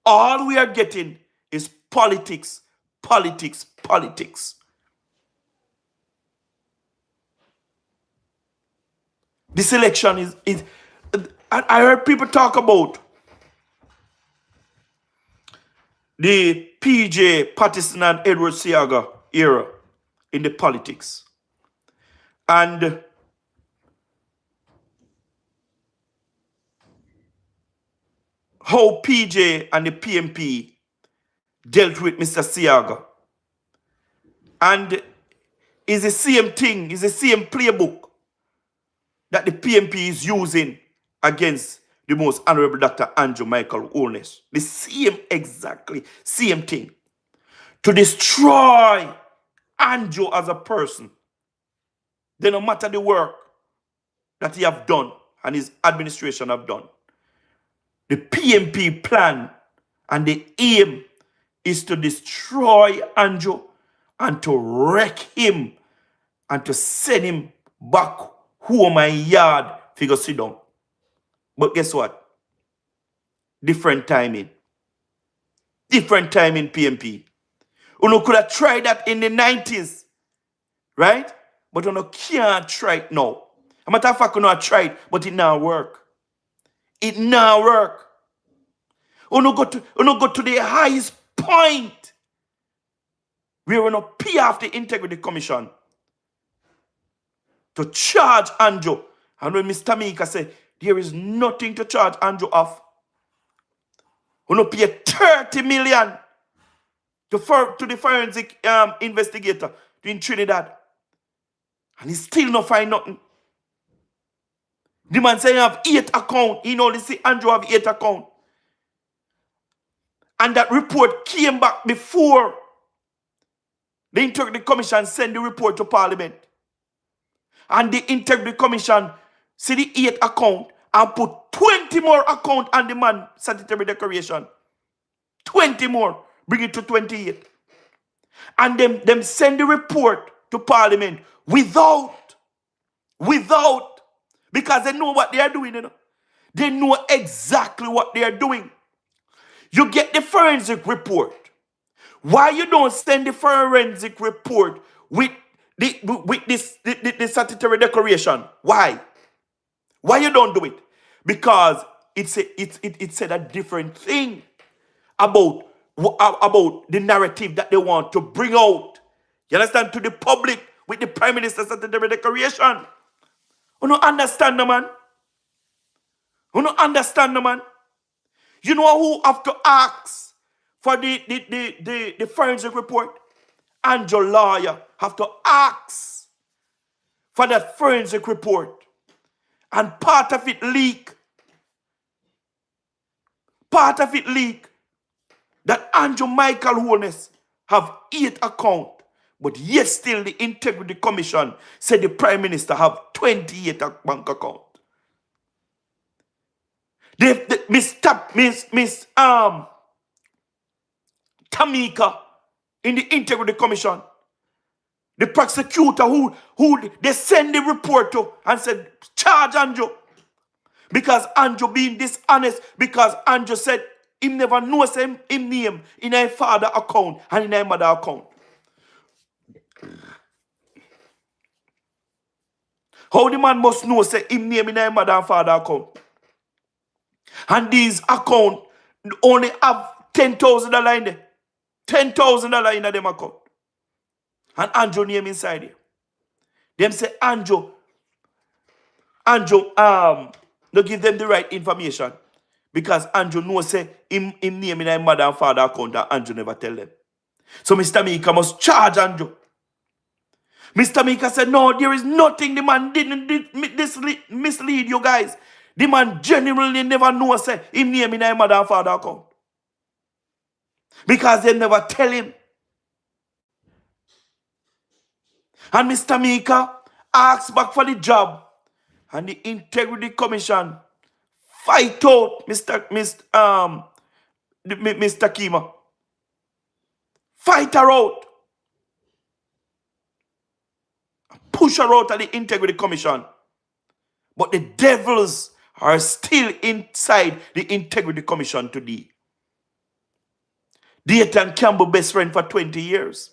All we are getting is politics, politics, politics. This election is I heard people talk about the PJ Patterson and Edward Seaga era in the politics. And how PJ and the PMP dealt with Mr. Seaga. And it's the same thing, it's the same playbook that the PMP is using against the most honorable Dr. Andrew Michael Holness. The same, exactly, same thing. To destroy Andrew as a person. Then no matter the work that he have done and his administration have done. The PMP plan and the aim is to destroy Andrew and to wreck him and to send him back home and yard figure sit down. But guess what? Different timing. Different timing PMP. You could have tried that in the 90s. Right? But you can't try it now. A matter of fact, you have tried, but it now work. It now work. You go to the highest point where we pay off the Integrity Commission to charge Andrew. And when Mr. Mika said, there is nothing to charge Andrew off. You pay 30 million to the forensic investigator in Trinidad. And he still not find nothing. The man say he have 8 accounts. He only see Andrew have 8 accounts. And that report came back before the Integrity Commission sent the report to Parliament. And the Integrity Commission see the 8 account and put 20 more account on the man statutory declaration. 20 more. Bring it to 28. And them send the report to Parliament without, because they know what they are doing, you know. They know exactly what they are doing. You get the forensic report. Why you don't send the forensic report with the statutory declaration? Why? Why you don't do it? Because it said a different thing about the narrative that they want to bring out. You understand? To the public with the Prime Minister's statutory declaration. You don't understand, no, man? You don't understand, no, man? You know who have to ask for the forensic report? And your lawyer have to ask for that forensic report. And part of it leak. Part of it leak. That Andrew Michael Holness have 8 accounts. But yet still the Integrity Commission said the Prime Minister have 28 bank accounts. Miss Tamika in the Integrity Commission, the prosecutor who they send the report to and said, charge Andrew. Because Andrew being dishonest, because Andrew said him never knows him name in a father account and in a mother account. How the man must know say him name in a mother and father account? And these accounts only have $10,000 in there. $10,000 in them account. And Andrew name inside here. Them say Andrew, don't give them the right information. Because Andrew knows say him name in a mother and father account and Andrew never tell them. So Mr. Mika must charge Andrew. Mr. Mika said, no, there is nothing. The man didn't mislead you guys. The man genuinely never knows say him name in a mother and father account. Because they never tell him. And Mr. Mika asks back for the job. And the Integrity Commission fight out Mr. Kima. Fight her out. Push her out of the Integrity Commission. But the devils are still inside the Integrity Commission today. Dayton Campbell best friend for 20 years.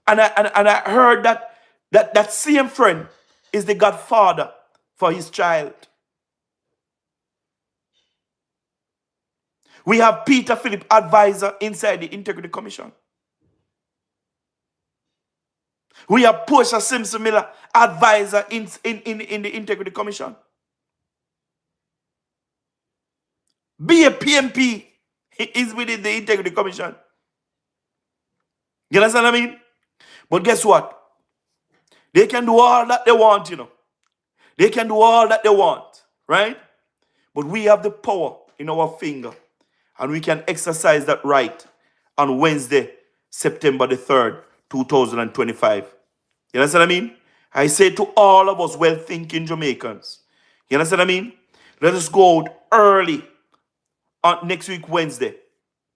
And I heard that same friend is the godfather for his child. We have Peter Philip, advisor inside the Integrity Commission. We have Portia Simpson Miller, advisor in the Integrity Commission. Be a PMP is within the Integrity Commission. You understand what I mean? But guess what? They can do all that they want, you know. They can do all that they want, right? But we have the power in our finger. And we can exercise that right on Wednesday, September the 3rd, 2025. You understand what I mean? I say to all of us well-thinking Jamaicans, you understand what I mean? Let us go out early on next week, Wednesday,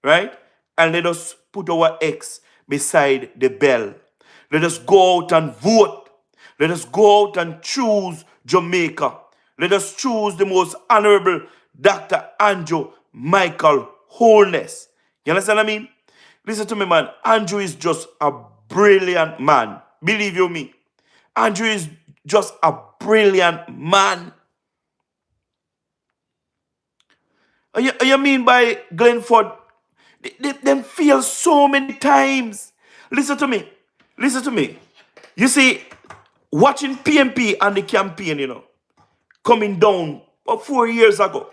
right? And let us put our X beside the bell. Let us go out and vote. Let us go out and choose Jamaica. Let us choose the most honorable Dr. Andrew Michael Holness. You understand what I mean? Listen to me, man. Andrew is just a brilliant man. Believe you me. Andrew is just a brilliant man. You mean by Glenford? Them fail so many times. Listen to me. Listen to me. You see, watching PMP and the campaign, you know, coming down about 4 years ago.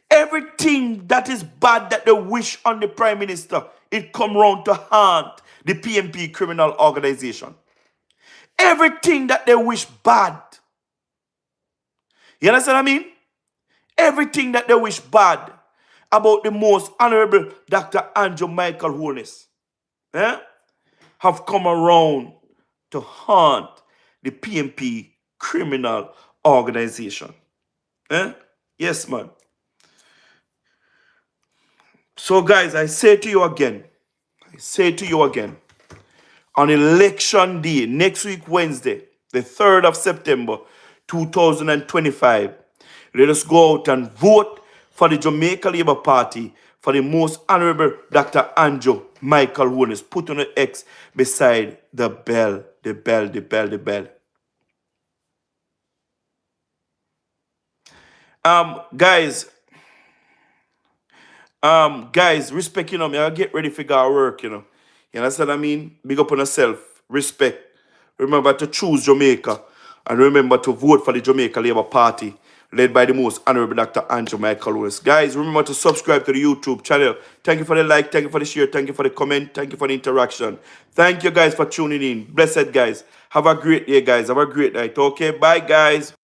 Everything that is bad that they wish on the Prime Minister, it come round to haunt the PMP criminal organization. Everything that they wish bad. You understand what I mean? Everything that they wish bad about the most honorable Dr. Andrew Michael Holness have come around to haunt the PMP criminal organization. Yes, man. So, guys, I say to you again, on election day, next week, Wednesday, the 3rd of September, 2025, let us go out and vote for the Jamaica Labour Party for the most honorable Dr. Andrew Michael Holness. Put on the X beside the bell, the bell, the bell, the bell. Guys, respect, me, I get ready for our work, You understand what I mean? Big up on yourself. Respect. Remember to choose Jamaica. And remember to vote for the Jamaica Labour Party, led by the most honorable Dr. Andrew Michael Holness. Guys, remember to subscribe to the YouTube channel. Thank you for the like, thank you for the share, thank you for the comment, thank you for the interaction. Thank you guys for tuning in. Blessed guys. Have a great day, guys. Have a great night. Okay, bye, guys.